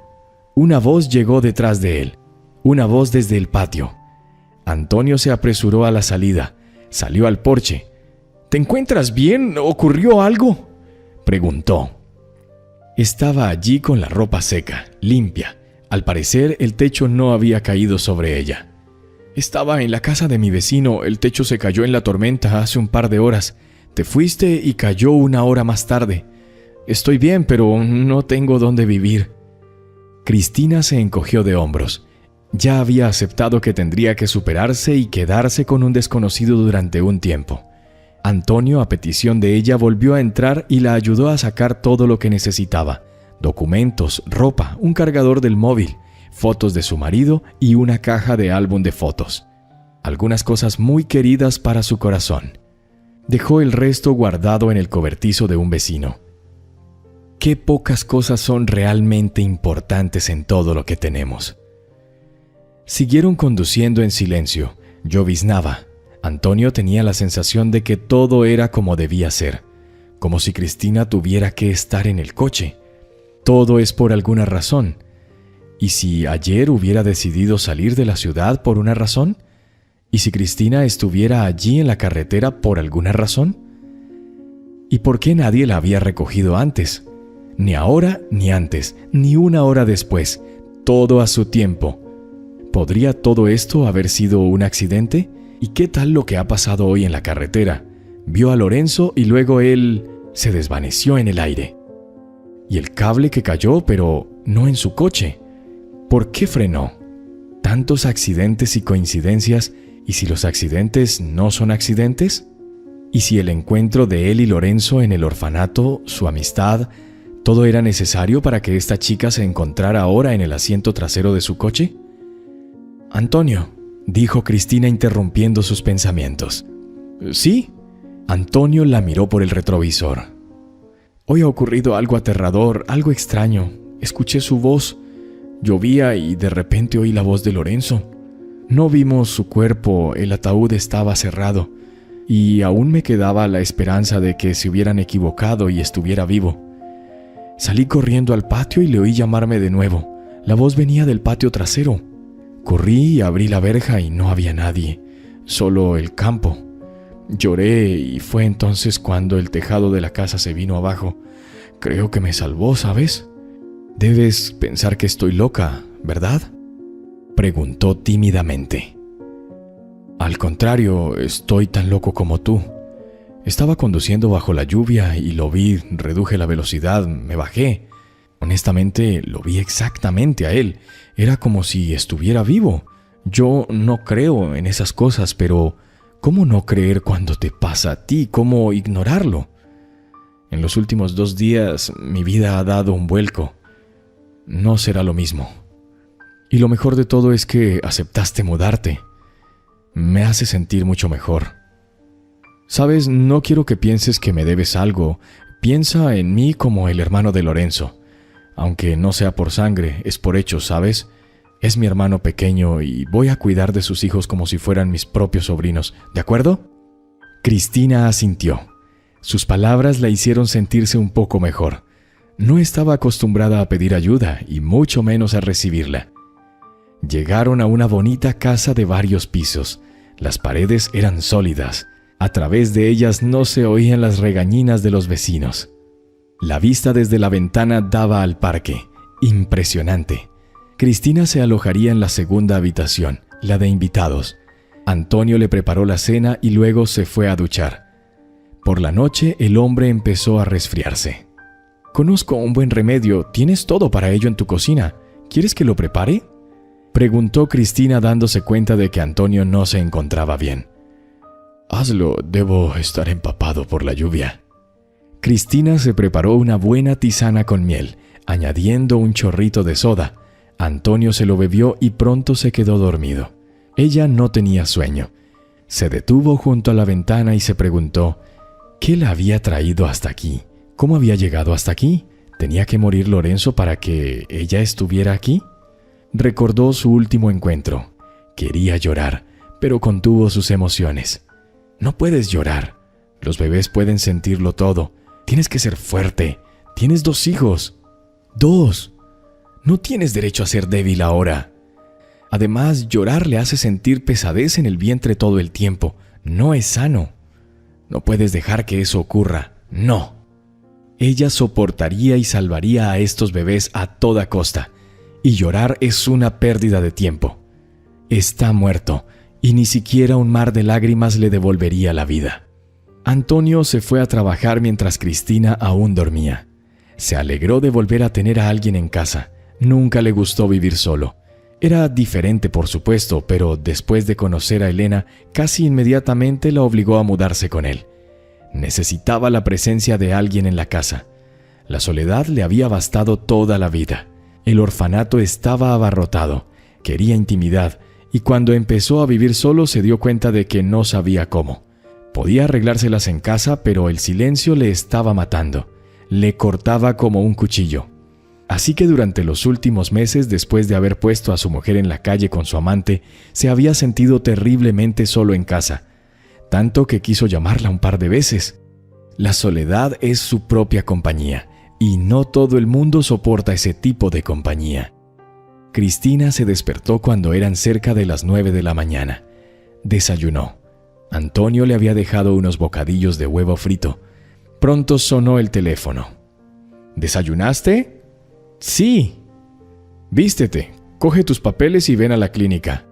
Una voz llegó detrás de él, una voz desde el patio. Antonio se apresuró a la salida, salió al porche. ¿Te encuentras bien? ¿Ocurrió algo?, preguntó. Estaba allí con la ropa seca, limpia. Al parecer, el techo no había caído sobre ella. Estaba en la casa de mi vecino. El techo se cayó en la tormenta hace un par de horas. Te fuiste y cayó una hora más tarde. Estoy bien, pero no tengo dónde vivir. Cristina se encogió de hombros. Ya había aceptado que tendría que superarse y quedarse con un desconocido durante un tiempo. Antonio, a petición de ella, volvió a entrar y la ayudó a sacar todo lo que necesitaba: documentos, ropa, un cargador del móvil, fotos de su marido y una caja de álbum de fotos. Algunas cosas muy queridas para su corazón. Dejó el resto guardado en el cobertizo de un vecino. Qué pocas cosas son realmente importantes en todo lo que tenemos. Siguieron conduciendo en silencio. Lloviznaba. Antonio tenía la sensación de que todo era como debía ser, como si Cristina tuviera que estar en el coche. Todo es por alguna razón. ¿Y si ayer hubiera decidido salir de la ciudad por una razón? ¿Y si Cristina estuviera allí en la carretera por alguna razón? ¿Y por qué nadie la había recogido antes? Ni ahora, ni antes, ni una hora después. Todo a su tiempo. ¿Podría todo esto haber sido un accidente? ¿Y qué tal lo que ha pasado hoy en la carretera? Vio a Lorenzo y luego él se desvaneció en el aire. Y el cable que cayó, pero no en su coche. ¿Por qué frenó? Tantos accidentes y coincidencias. ¿Y si los accidentes no son accidentes? ¿Y si el encuentro de él y Lorenzo en el orfanato, su amistad, todo era necesario para que esta chica se encontrara ahora en el asiento trasero de su coche? «Antonio», dijo Cristina interrumpiendo sus pensamientos. «¿Sí?» Antonio la miró por el retrovisor. «Hoy ha ocurrido algo aterrador, algo extraño. Escuché su voz. Llovía y de repente oí la voz de Lorenzo. No vimos su cuerpo, el ataúd estaba cerrado, y aún me quedaba la esperanza de que se hubieran equivocado y estuviera vivo. Salí corriendo al patio y le oí llamarme de nuevo. La voz venía del patio trasero. Corrí y abrí la verja y no había nadie, solo el campo. Lloré y fue entonces cuando el tejado de la casa se vino abajo. Creo que me salvó, ¿sabes? Debes pensar que estoy loca, ¿verdad?, preguntó tímidamente. Al contrario, estoy tan loco como tú. Estaba conduciendo bajo la lluvia y lo vi, reduje la velocidad, me bajé. Honestamente, lo vi exactamente a él. Era como si estuviera vivo. Yo no creo en esas cosas, pero ¿cómo no creer cuando te pasa a ti? ¿Cómo ignorarlo? En los últimos 2 días, mi vida ha dado un vuelco. No será lo mismo. Y lo mejor de todo es que aceptaste mudarte. Me hace sentir mucho mejor. Sabes, no quiero que pienses que me debes algo. Piensa en mí como el hermano de Lorenzo. Aunque no sea por sangre, es por hechos, ¿sabes? Es mi hermano pequeño y voy a cuidar de sus hijos como si fueran mis propios sobrinos, ¿de acuerdo? Cristina asintió. Sus palabras la hicieron sentirse un poco mejor. No estaba acostumbrada a pedir ayuda y mucho menos a recibirla. Llegaron a una bonita casa de varios pisos. Las paredes eran sólidas. A través de ellas no se oían las regañinas de los vecinos. La vista desde la ventana daba al parque. Impresionante. Cristina se alojaría en la segunda habitación, la de invitados. Antonio le preparó la cena y luego se fue a duchar. Por la noche el hombre empezó a resfriarse. «Conozco un buen remedio. Tienes todo para ello en tu cocina. ¿Quieres que lo prepare?», preguntó Cristina, dándose cuenta de que Antonio no se encontraba bien. «Hazlo, debo estar empapado por la lluvia». Cristina se preparó una buena tisana con miel, añadiendo un chorrito de soda. Antonio se lo bebió y pronto se quedó dormido. Ella no tenía sueño. Se detuvo junto a la ventana y se preguntó, ¿qué la había traído hasta aquí? ¿Cómo había llegado hasta aquí? ¿Tenía que morir Lorenzo para que ella estuviera aquí? Recordó su último encuentro. Quería llorar, pero contuvo sus emociones. No puedes llorar. Los bebés pueden sentirlo todo. Tienes que ser fuerte. Tienes 2 hijos. 2. No tienes derecho a ser débil ahora. Además, llorar le hace sentir pesadez en el vientre todo el tiempo. No es sano. No puedes dejar que eso ocurra. No. Ella soportaría y salvaría a estos bebés a toda costa. Y llorar es una pérdida de tiempo. Está muerto, y ni siquiera un mar de lágrimas le devolvería la vida. Antonio se fue a trabajar mientras Cristina aún dormía. Se alegró de volver a tener a alguien en casa. Nunca le gustó vivir solo. Era diferente, por supuesto, pero después de conocer a Elena, casi inmediatamente la obligó a mudarse con él. Necesitaba la presencia de alguien en la casa. La soledad le había bastado toda la vida. El orfanato estaba abarrotado. Quería intimidad, y cuando empezó a vivir solo se dio cuenta de que no sabía cómo. Podía arreglárselas en casa, pero el silencio le estaba matando. Le cortaba como un cuchillo. Así que durante los últimos meses, después de haber puesto a su mujer en la calle con su amante, se había sentido terriblemente solo en casa, tanto que quiso llamarla un par de veces. La soledad es su propia compañía, y no todo el mundo soporta ese tipo de compañía. Cristina se despertó cuando eran cerca de las 9 de la mañana. Desayunó. Antonio le había dejado unos bocadillos de huevo frito. Pronto sonó el teléfono. ¿Desayunaste? Sí. Vístete, coge tus papeles y ven a la clínica.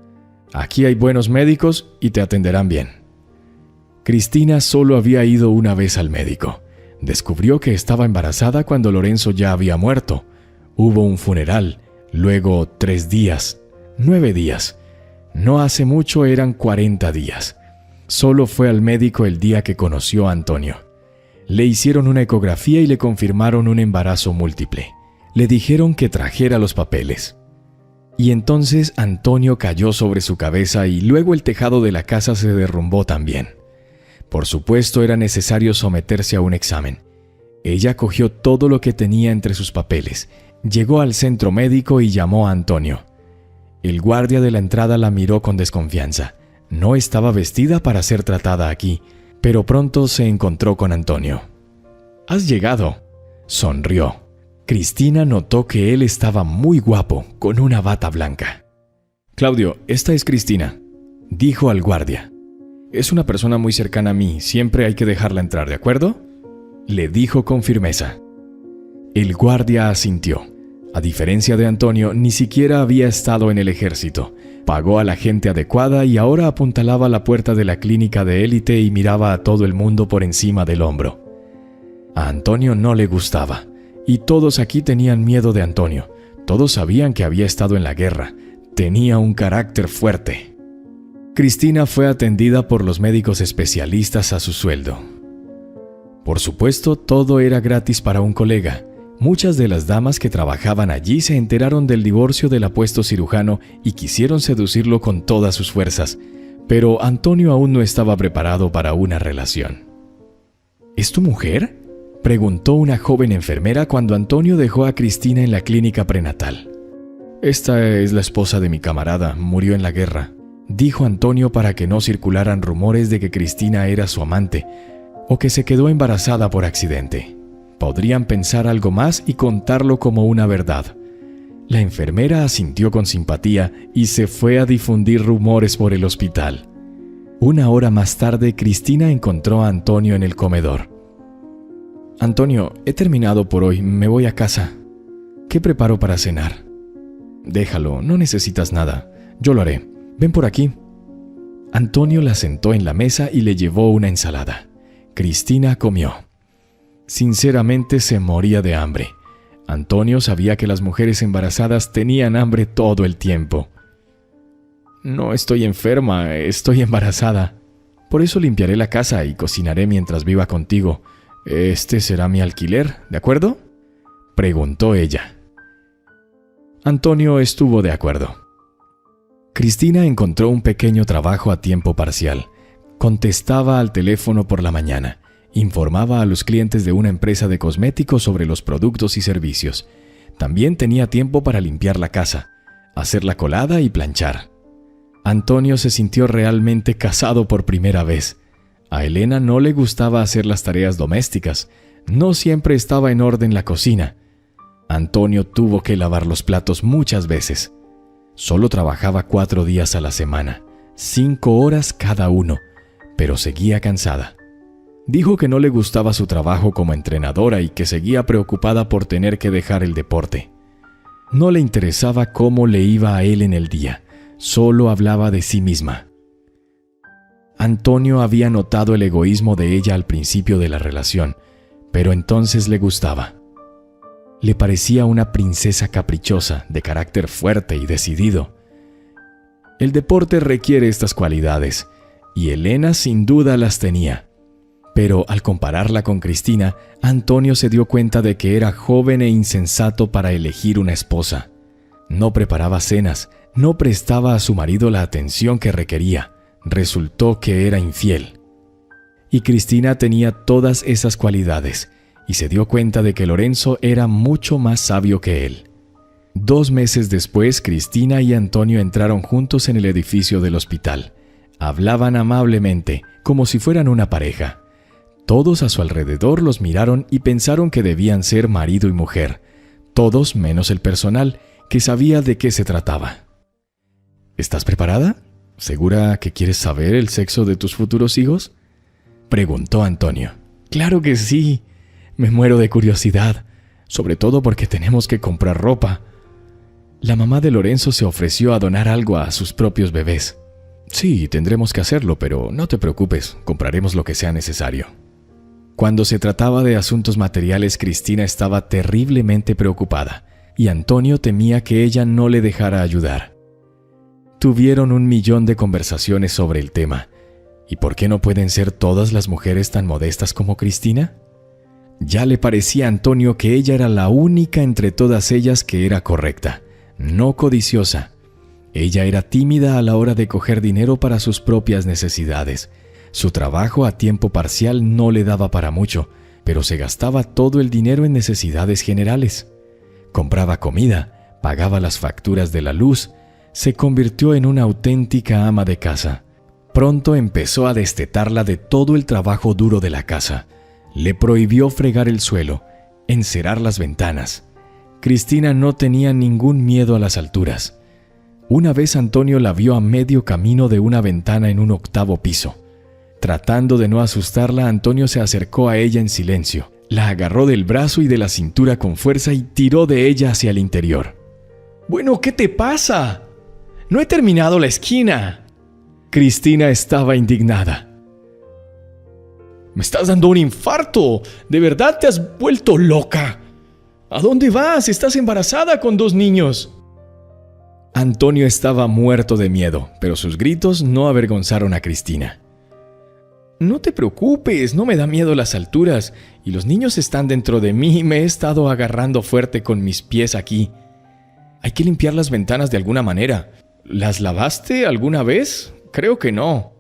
Aquí hay buenos médicos y te atenderán bien. Cristina solo había ido una vez al médico. Descubrió que estaba embarazada cuando Lorenzo ya había muerto. Hubo un funeral, luego 3 días, 9 días. No hace mucho eran 40 días. Solo fue al médico el día que conoció a Antonio. Le hicieron una ecografía y le confirmaron un embarazo múltiple. Le dijeron que trajera los papeles. Y entonces Antonio cayó sobre su cabeza y luego el tejado de la casa se derrumbó también. Por supuesto era necesario someterse a un examen. Ella cogió todo lo que tenía entre sus papeles, llegó al centro médico y llamó a Antonio. El guardia de la entrada la miró con desconfianza. No estaba vestida para ser tratada aquí, pero pronto se encontró con Antonio. «¿Has llegado?», sonrió. Cristina notó que él estaba muy guapo, con una bata blanca. «Claudio, esta es Cristina», dijo al guardia. «Es una persona muy cercana a mí, siempre hay que dejarla entrar, ¿de acuerdo?», le dijo con firmeza. El guardia asintió. A diferencia de Antonio, ni siquiera había estado en el ejército. Pagó a la gente adecuada y ahora apuntalaba la puerta de la clínica de élite y miraba a todo el mundo por encima del hombro. A Antonio no le gustaba. Y todos aquí tenían miedo de Antonio. Todos sabían que había estado en la guerra. Tenía un carácter fuerte. Cristina fue atendida por los médicos especialistas a su sueldo. Por supuesto, todo era gratis para un colega. Muchas de las damas que trabajaban allí se enteraron del divorcio del apuesto cirujano y quisieron seducirlo con todas sus fuerzas, pero Antonio aún no estaba preparado para una relación. ¿Es tu mujer?, preguntó una joven enfermera cuando Antonio dejó a Cristina en la clínica prenatal. «Esta es la esposa de mi camarada, murió en la guerra», dijo Antonio para que no circularan rumores de que Cristina era su amante o que se quedó embarazada por accidente. Podrían pensar algo más y contarlo como una verdad. La enfermera asintió con simpatía y se fue a difundir rumores por el hospital. Una hora más tarde, Cristina encontró a Antonio en el comedor. «Antonio, he terminado por hoy, me voy a casa. ¿Qué preparo para cenar?» «Déjalo, no necesitas nada, yo lo haré. Ven por aquí». Antonio la sentó en la mesa y le llevó una ensalada. Cristina comió. Sinceramente se moría de hambre. Antonio sabía que las mujeres embarazadas tenían hambre todo el tiempo. «No estoy enferma, estoy embarazada. Por eso limpiaré la casa y cocinaré mientras viva contigo. Este será mi alquiler, ¿de acuerdo?», preguntó ella. Antonio estuvo de acuerdo. Cristina encontró un pequeño trabajo a tiempo parcial. Contestaba al teléfono por la mañana. Informaba a los clientes de una empresa de cosméticos sobre los productos y servicios. También tenía tiempo para limpiar la casa, hacer la colada y planchar. Antonio se sintió realmente casado por primera vez. A Elena no le gustaba hacer las tareas domésticas. No siempre estaba en orden la cocina. Antonio tuvo que lavar los platos muchas veces. Solo trabajaba 4 días a la semana, 5 horas cada uno, pero seguía cansada. Dijo que no le gustaba su trabajo como entrenadora y que seguía preocupada por tener que dejar el deporte. No le interesaba cómo le iba a él en el día, solo hablaba de sí misma. Antonio había notado el egoísmo de ella al principio de la relación, pero entonces le gustaba. Le parecía una princesa caprichosa, de carácter fuerte y decidido. El deporte requiere estas cualidades, y Elena sin duda las tenía. Pero al compararla con Cristina, Antonio se dio cuenta de que era joven e insensato para elegir una esposa. No preparaba cenas, no prestaba a su marido la atención que requería. Resultó que era infiel. Y Cristina tenía todas esas cualidades, y se dio cuenta de que Lorenzo era mucho más sabio que él. 2 meses después, Cristina y Antonio entraron juntos en el edificio del hospital. Hablaban amablemente, como si fueran una pareja. Todos a su alrededor los miraron y pensaron que debían ser marido y mujer. Todos menos el personal, que sabía de qué se trataba. ¿Estás preparada? ¿Segura que quieres saber el sexo de tus futuros hijos?, preguntó Antonio. Claro que sí. Me muero de curiosidad, sobre todo porque tenemos que comprar ropa. La mamá de Lorenzo se ofreció a donar algo a sus propios bebés. Sí, tendremos que hacerlo, pero no te preocupes, compraremos lo que sea necesario. Cuando se trataba de asuntos materiales, Cristina estaba terriblemente preocupada, y Antonio temía que ella no le dejara ayudar. Tuvieron 1.000.000 de conversaciones sobre el tema. ¿Y por qué no pueden ser todas las mujeres tan modestas como Cristina? Ya le parecía a Antonio que ella era la única entre todas ellas que era correcta, no codiciosa. Ella era tímida a la hora de coger dinero para sus propias necesidades. Su trabajo a tiempo parcial no le daba para mucho, pero se gastaba todo el dinero en necesidades generales. Compraba comida, pagaba las facturas de la luz, se convirtió en una auténtica ama de casa. Pronto empezó a destetarla de todo el trabajo duro de la casa. Le prohibió fregar el suelo, encerar las ventanas. Cristina no tenía ningún miedo a las alturas. Una vez Antonio la vio a medio camino de una ventana en un 8º piso. Tratando de no asustarla, Antonio se acercó a ella en silencio. La agarró del brazo y de la cintura con fuerza y tiró de ella hacia el interior. «Bueno, ¿qué te pasa? No he terminado la esquina». Cristina estaba indignada. «Me estás dando un infarto. ¿De verdad te has vuelto loca? ¿A dónde vas? Estás embarazada con 2 niños». Antonio estaba muerto de miedo, pero sus gritos no avergonzaron a Cristina. «No te preocupes, no me da miedo las alturas, y los niños están dentro de mí y me he estado agarrando fuerte con mis pies aquí. Hay que limpiar las ventanas de alguna manera. ¿Las lavaste alguna vez? Creo que no».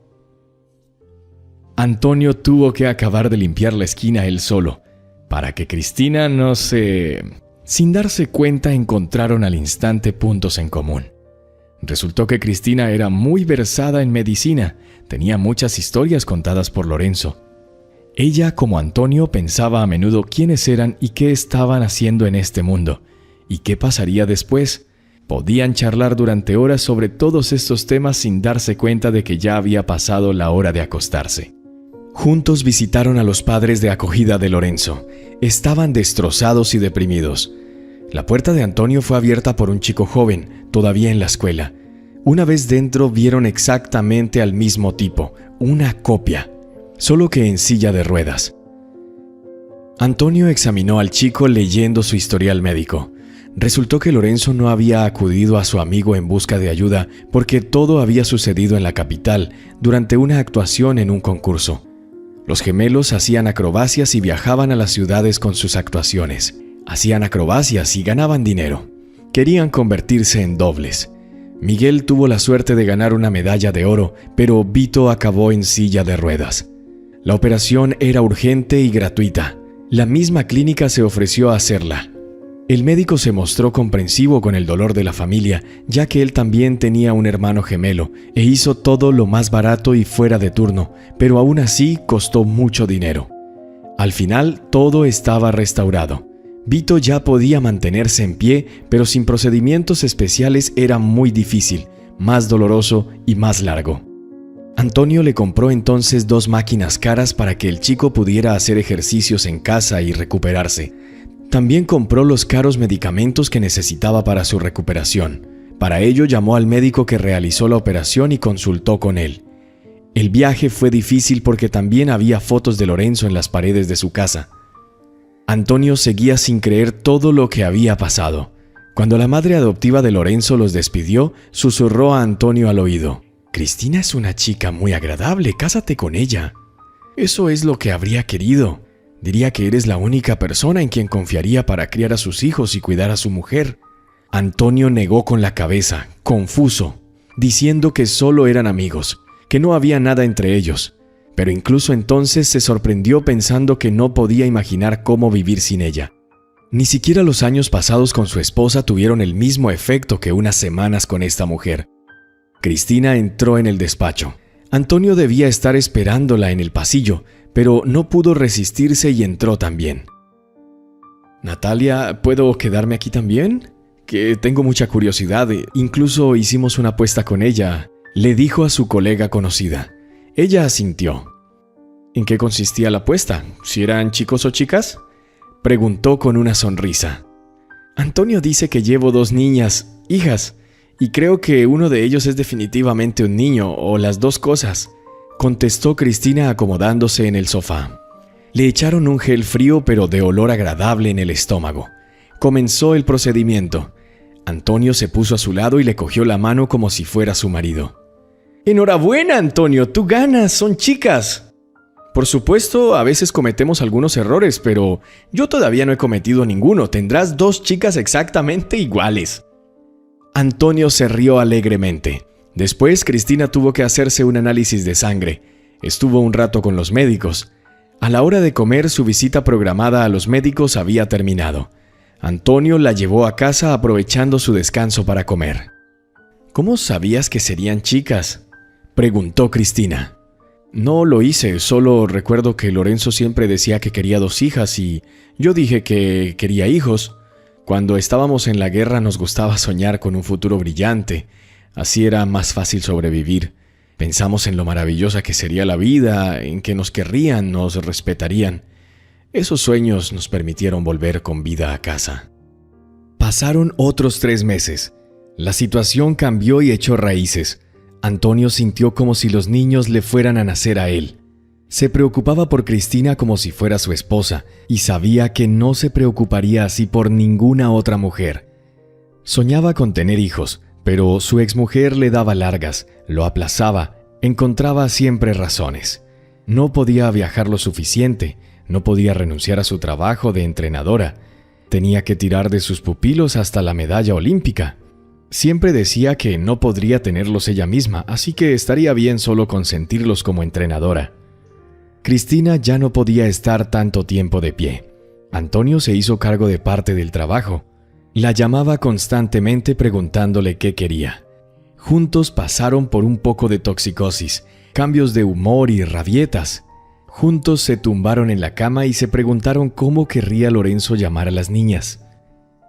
Antonio tuvo que acabar de limpiar la esquina él solo, para que Cristina no se... Sin darse cuenta, encontraron al instante puntos en común. Resultó que Cristina era muy versada en medicina, tenía muchas historias contadas por Lorenzo. Ella, como Antonio, pensaba a menudo quiénes eran y qué estaban haciendo en este mundo, y qué pasaría después. Podían charlar durante horas sobre todos estos temas sin darse cuenta de que ya había pasado la hora de acostarse. Juntos visitaron a los padres de acogida de Lorenzo. Estaban destrozados y deprimidos. La puerta de Antonio fue abierta por un chico joven, todavía en la escuela. Una vez dentro vieron exactamente al mismo tipo, una copia, solo que en silla de ruedas. Antonio examinó al chico leyendo su historial médico. Resultó que Lorenzo no había acudido a su amigo en busca de ayuda porque todo había sucedido en la capital durante una actuación en un concurso. Los gemelos hacían acrobacias y viajaban a las ciudades con sus actuaciones. Hacían acrobacias y ganaban dinero. Querían convertirse en dobles. Miguel tuvo la suerte de ganar una medalla de oro, pero Vito acabó en silla de ruedas. La operación era urgente y gratuita. La misma clínica se ofreció a hacerla. El médico se mostró comprensivo con el dolor de la familia, ya que él también tenía un hermano gemelo, e hizo todo lo más barato y fuera de turno, pero aún así costó mucho dinero. Al final, todo estaba restaurado. Vito ya podía mantenerse en pie, pero sin procedimientos especiales era muy difícil, más doloroso y más largo. Antonio le compró entonces 2 máquinas caras para que el chico pudiera hacer ejercicios en casa y recuperarse. También compró los caros medicamentos que necesitaba para su recuperación. Para ello llamó al médico que realizó la operación y consultó con él. El viaje fue difícil porque también había fotos de Lorenzo en las paredes de su casa. Antonio seguía sin creer todo lo que había pasado. Cuando la madre adoptiva de Lorenzo los despidió, susurró a Antonio al oído: «Cristina es una chica muy agradable, cásate con ella». Eso es lo que habría querido. Diría que eres la única persona en quien confiaría para criar a sus hijos y cuidar a su mujer. Antonio negó con la cabeza, confuso, diciendo que solo eran amigos, que no había nada entre ellos. Pero incluso entonces se sorprendió pensando que no podía imaginar cómo vivir sin ella. Ni siquiera los años pasados con su esposa tuvieron el mismo efecto que unas semanas con esta mujer. Cristina entró en el despacho. Antonio debía estar esperándola en el pasillo, pero no pudo resistirse y entró también. «Natalia, ¿puedo quedarme aquí también? Que tengo mucha curiosidad, incluso hicimos una apuesta con ella», le dijo a su colega conocida. Ella asintió. «¿En qué consistía la apuesta? ¿Si eran chicos o chicas?», preguntó con una sonrisa. «Antonio dice que llevo 2 niñas, hijas, y creo que uno de ellos es definitivamente un niño, o las 2 cosas», contestó Cristina acomodándose en el sofá. Le echaron un gel frío pero de olor agradable en el estómago. Comenzó el procedimiento. Antonio se puso a su lado y le cogió la mano como si fuera su marido. «Enhorabuena, Antonio, tú ganas, son chicas». «Por supuesto, a veces cometemos algunos errores, pero yo todavía no he cometido ninguno. Tendrás 2 chicas exactamente iguales». Antonio se rió alegremente. Después, Cristina tuvo que hacerse un análisis de sangre. Estuvo un rato con los médicos. A la hora de comer, su visita programada a los médicos había terminado. Antonio la llevó a casa aprovechando su descanso para comer. «¿Cómo sabías que serían chicas?», preguntó Cristina. «No lo hice, solo recuerdo que Lorenzo siempre decía que quería 2 hijas y yo dije que quería hijos. Cuando estábamos en la guerra nos gustaba soñar con un futuro brillante. Así era más fácil sobrevivir. Pensamos en lo maravillosa que sería la vida, en que nos querrían, nos respetarían. Esos sueños nos permitieron volver con vida a casa». Pasaron otros 3 meses. La situación cambió y echó raíces. Antonio sintió como si los niños le fueran a nacer a él. Se preocupaba por Cristina como si fuera su esposa y sabía que no se preocuparía así por ninguna otra mujer. Soñaba con tener hijos, pero su exmujer le daba largas, lo aplazaba, encontraba siempre razones. No podía viajar lo suficiente, no podía renunciar a su trabajo de entrenadora. Tenía que tirar de sus pupilos hasta la medalla olímpica. Siempre decía que no podría tenerlos ella misma, así que estaría bien solo consentirlos como entrenadora. Cristina ya no podía estar tanto tiempo de pie. Antonio se hizo cargo de parte del trabajo. La llamaba constantemente preguntándole qué quería. Juntos pasaron por un poco de toxicosis, cambios de humor y rabietas. Juntos se tumbaron en la cama y se preguntaron cómo querría Lorenzo llamar a las niñas.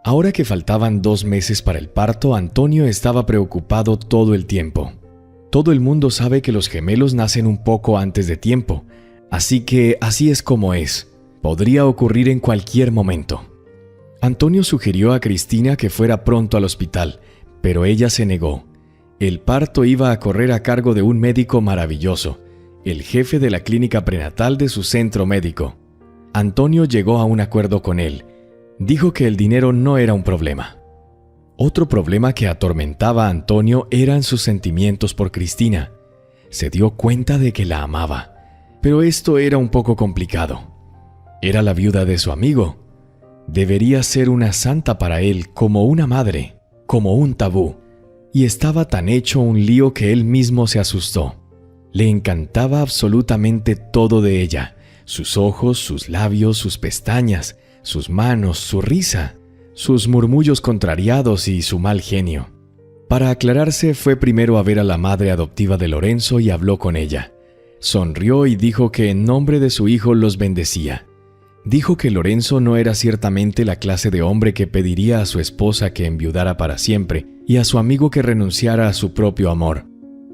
Ahora que faltaban 2 meses para el parto, Antonio estaba preocupado todo el tiempo. Todo el mundo sabe que los gemelos nacen un poco antes de tiempo, así que así es como es. Podría ocurrir en cualquier momento. Antonio sugirió a Cristina que fuera pronto al hospital, pero ella se negó. El parto iba a correr a cargo de un médico maravilloso, el jefe de la clínica prenatal de su centro médico. Antonio llegó a un acuerdo con él. Dijo que el dinero no era un problema. Otro problema que atormentaba a Antonio eran sus sentimientos por Cristina. Se dio cuenta de que la amaba, pero esto era un poco complicado. Era la viuda de su amigo. Debería ser una santa para él, como una madre, como un tabú. Y estaba tan hecho un lío que él mismo se asustó. Le encantaba absolutamente todo de ella: sus ojos, sus labios, sus pestañas, sus manos, su risa, sus murmullos contrariados y su mal genio. Para aclararse, fue primero a ver a la madre adoptiva de Lorenzo y habló con ella. Sonrió y dijo que en nombre de su hijo los bendecía. Dijo que Lorenzo no era ciertamente la clase de hombre que pediría a su esposa que enviudara para siempre y a su amigo que renunciara a su propio amor.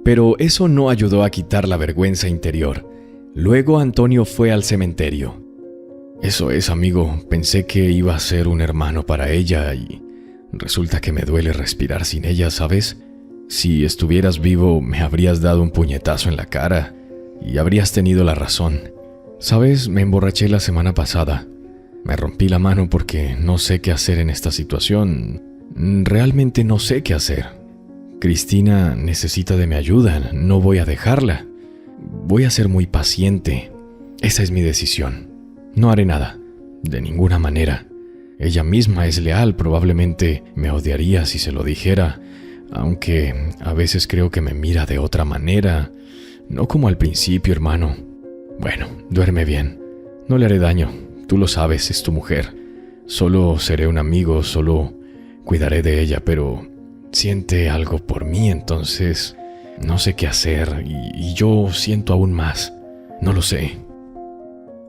Pero eso no ayudó a quitar la vergüenza interior. Luego Antonio fue al cementerio. Eso es, amigo, pensé que iba a ser un hermano para ella y resulta que me duele respirar sin ella, ¿sabes? Si estuvieras vivo, me habrías dado un puñetazo en la cara y habrías tenido la razón. ¿Sabes? Me emborraché la semana pasada. Me rompí la mano porque no sé qué hacer en esta situación. Realmente no sé qué hacer. Cristina necesita de mi ayuda, no voy a dejarla. Voy a ser muy paciente. Esa es mi decisión. No haré nada, de ninguna manera. Ella misma es leal, probablemente me odiaría si se lo dijera, aunque a veces creo que me mira de otra manera, no como al principio, hermano. Bueno, duerme bien. No le haré daño, tú lo sabes, es tu mujer. Solo seré un amigo, solo cuidaré de ella, pero siente algo por mí, entonces no sé qué hacer y yo siento aún más. No lo sé.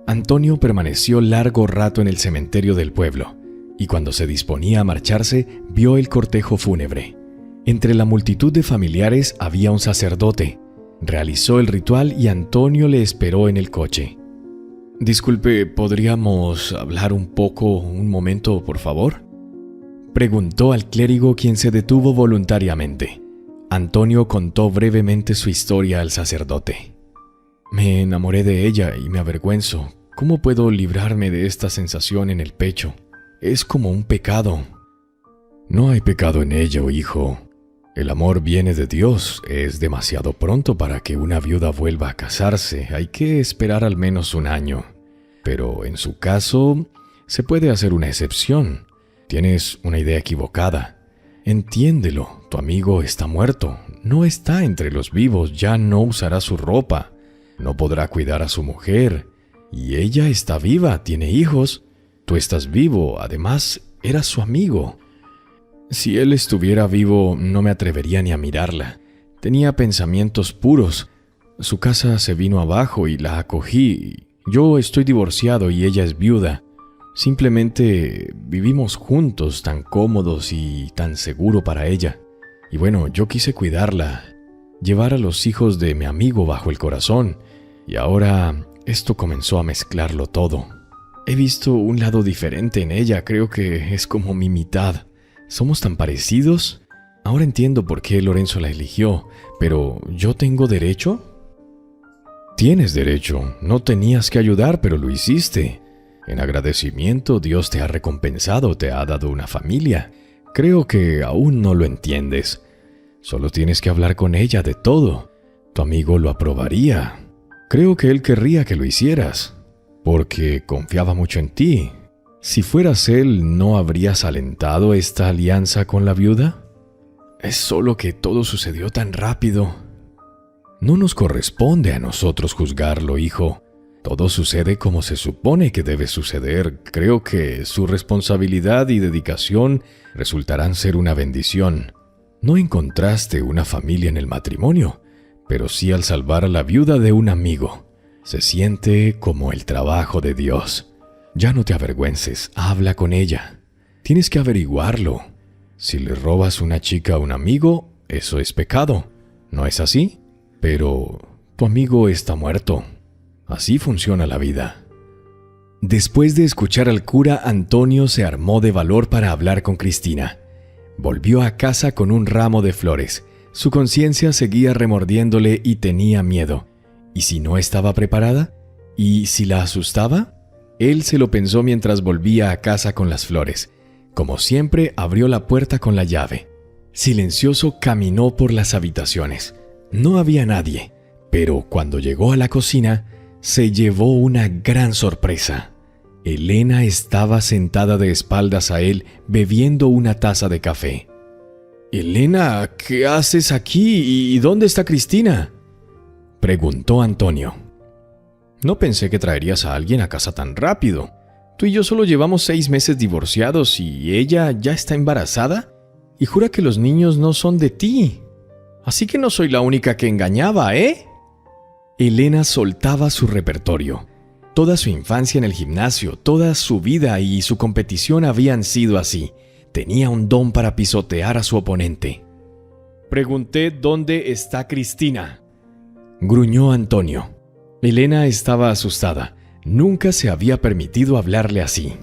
Antonio permaneció largo rato en el cementerio del pueblo y cuando se disponía a marcharse vio el cortejo fúnebre. Entre la multitud de familiares había un sacerdote. Realizó el ritual y Antonio le esperó en el coche. «Disculpe, ¿podríamos hablar un momento, por favor?», preguntó al clérigo, quien se detuvo voluntariamente. Antonio contó brevemente su historia al sacerdote. «Me enamoré de ella y me avergüenzo. ¿Cómo puedo librarme de esta sensación en el pecho? Es como un pecado». «No hay pecado en ello, hijo. El amor viene de Dios. Es demasiado pronto para que una viuda vuelva a casarse. Hay que esperar al menos un año. Pero en su caso, se puede hacer una excepción. Tienes una idea equivocada. Entiéndelo, tu amigo está muerto. No está entre los vivos, ya no usará su ropa. No podrá cuidar a su mujer. Y ella está viva, tiene hijos. Tú estás vivo, además, eras su amigo. Si él estuviera vivo, no me atrevería ni a mirarla. Tenía pensamientos puros. Su casa se vino abajo y la acogí. Yo estoy divorciado y ella es viuda. Simplemente vivimos juntos, tan cómodos y tan seguro para ella. Y bueno, yo quise cuidarla, llevar a los hijos de mi amigo bajo el corazón. Y ahora esto comenzó a mezclarlo todo. He visto un lado diferente en ella, creo que es como mi mitad. ¿Somos tan parecidos? Ahora entiendo por qué Lorenzo la eligió, pero ¿yo tengo derecho? Tienes derecho, no tenías que ayudar, pero lo hiciste. En agradecimiento, Dios te ha recompensado, te ha dado una familia. Creo que aún no lo entiendes. Solo tienes que hablar con ella de todo. Tu amigo lo aprobaría. Creo que él querría que lo hicieras, porque confiaba mucho en ti. Si fueras él, ¿no habrías alentado esta alianza con la viuda? Es solo que todo sucedió tan rápido. No nos corresponde a nosotros juzgarlo, hijo. Todo sucede como se supone que debe suceder. Creo que su responsabilidad y dedicación resultarán ser una bendición. No encontraste una familia en el matrimonio, pero sí al salvar a la viuda de un amigo. Se siente como el trabajo de Dios. Ya no te avergüences, habla con ella. Tienes que averiguarlo. Si le robas una chica a un amigo, eso es pecado. ¿No es así? Pero tu amigo está muerto. Así funciona la vida. Después de escuchar al cura, Antonio se armó de valor para hablar con Cristina. Volvió a casa con un ramo de flores. Su conciencia seguía remordiéndole y tenía miedo. ¿Y si no estaba preparada? ¿Y si la asustaba? Él se lo pensó mientras volvía a casa con las flores. Como siempre, abrió la puerta con la llave. Silencioso caminó por las habitaciones. No había nadie, pero cuando llegó a la cocina, se llevó una gran sorpresa. Elena estaba sentada de espaldas a él, bebiendo una taza de café. «Elena, ¿qué haces aquí y dónde está Cristina?», preguntó Antonio. «No pensé que traerías a alguien a casa tan rápido. Tú y yo solo llevamos 6 meses divorciados y ella ya está embarazada y jura que los niños no son de ti. Así que no soy la única que engañaba, ¿eh?». Elena soltaba su repertorio. Toda su infancia en el gimnasio, toda su vida y su competición habían sido así. Tenía un don para pisotear a su oponente. Pregunté dónde está Cristina. Gruñó Antonio. Elena estaba asustada. Nunca se había permitido hablarle así.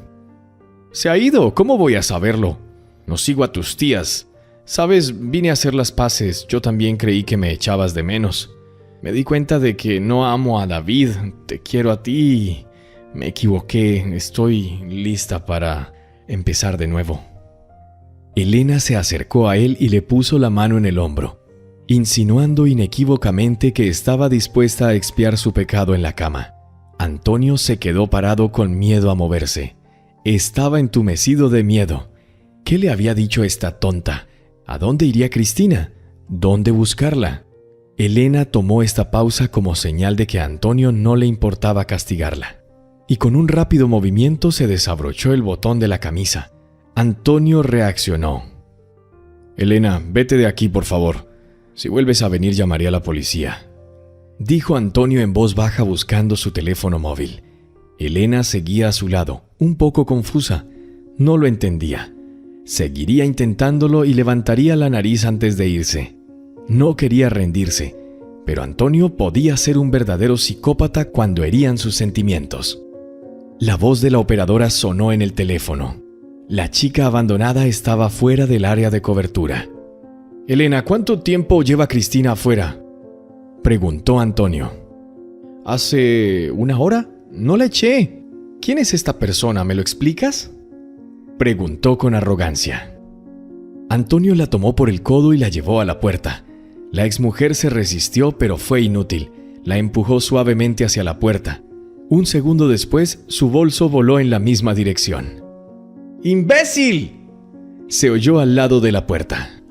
Se ha ido, ¿cómo voy a saberlo? No sigo a tus tías. Sabes, vine a hacer las paces. Yo también creí que me echabas de menos. Me di cuenta de que no amo a David. Te quiero a ti. Me equivoqué. Estoy lista para empezar de nuevo. Elena se acercó a él y le puso la mano en el hombro, insinuando inequívocamente que estaba dispuesta a expiar su pecado en la cama. Antonio se quedó parado con miedo a moverse. Estaba entumecido de miedo. ¿Qué le había dicho esta tonta? ¿A dónde iría Cristina? ¿Dónde buscarla? Elena tomó esta pausa como señal de que a Antonio no le importaba castigarla, y con un rápido movimiento se desabrochó el botón de la camisa. Antonio reaccionó. Elena, vete de aquí, por favor. Si vuelves a venir, llamaré a la policía, dijo Antonio en voz baja buscando su teléfono móvil. Elena seguía a su lado, un poco confusa. No lo entendía. Seguiría intentándolo y levantaría la nariz antes de irse. No quería rendirse, pero Antonio podía ser un verdadero psicópata cuando herían sus sentimientos. La voz de la operadora sonó en el teléfono. La chica abandonada estaba fuera del área de cobertura. Elena, ¿cuánto tiempo lleva Cristina afuera?, preguntó Antonio. ¿Hace una hora? No la eché. ¿Quién es esta persona? ¿Me lo explicas?, preguntó con arrogancia. Antonio la tomó por el codo y la llevó a la puerta. La exmujer se resistió, pero fue inútil. La empujó suavemente hacia la puerta. Un segundo después, su bolso voló en la misma dirección. ¡Imbécil!, se oyó al lado de la puerta.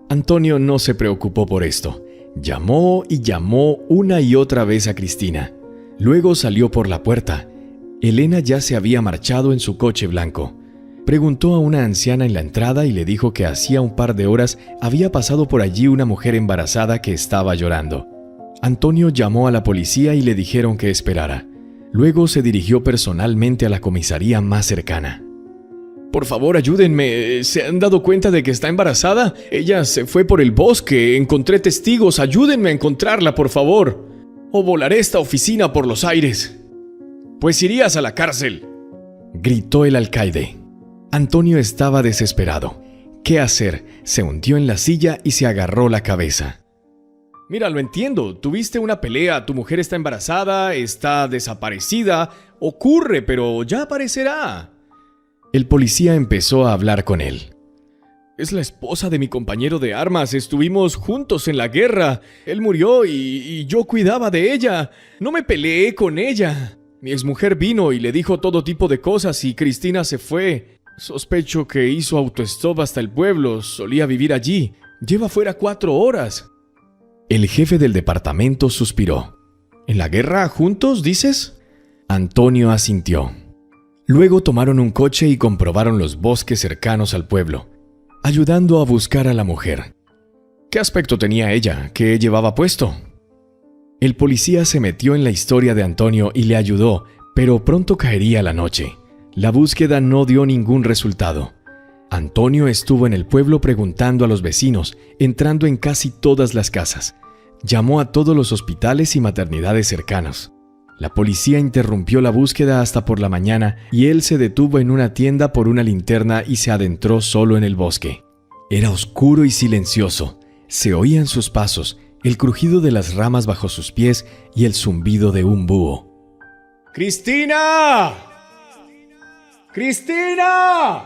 Antonio no se preocupó por esto. Llamó y llamó una y otra vez a Cristina. Luego salió por la puerta. Elena ya se había marchado en su coche blanco. Preguntó a una anciana en la entrada y le dijo que hacía un par de horas había pasado por allí una mujer embarazada que estaba llorando. Antonio llamó a la policía y le dijeron que esperara. Luego se dirigió personalmente a la comisaría más cercana. Por favor, ayúdenme. ¿Se han dado cuenta de que está embarazada? Ella se fue por el bosque. Encontré testigos. Ayúdenme a encontrarla, por favor. O volaré esta oficina por los aires. Pues irías a la cárcel, gritó el alcaide. Antonio estaba desesperado. ¿Qué hacer? Se hundió en la silla y se agarró la cabeza. Mira, lo entiendo. Tuviste una pelea, tu mujer está embarazada, está desaparecida. Ocurre, pero ya aparecerá. El policía empezó a hablar con él. Es la esposa de mi compañero de armas. Estuvimos juntos en la guerra. Él murió y yo cuidaba de ella. No me peleé con ella. Mi exmujer vino y le dijo todo tipo de cosas y Cristina se fue. Sospecho que hizo autostop hasta el pueblo. Solía vivir allí. Lleva fuera 4 horas. El jefe del departamento suspiró. ¿En la guerra juntos, dices? Antonio asintió. Luego tomaron un coche y comprobaron los bosques cercanos al pueblo, ayudando a buscar a la mujer. ¿Qué aspecto tenía ella? ¿Qué llevaba puesto? El policía se metió en la historia de Antonio y le ayudó, pero pronto caería la noche. La búsqueda no dio ningún resultado. Antonio estuvo en el pueblo preguntando a los vecinos, entrando en casi todas las casas. Llamó a todos los hospitales y maternidades cercanos. La policía interrumpió la búsqueda hasta por la mañana y él se detuvo en una tienda por una linterna y se adentró solo en el bosque. Era oscuro y silencioso. Se oían sus pasos, el crujido de las ramas bajo sus pies y el zumbido de un búho. ¡Cristina! ¡Cristina!,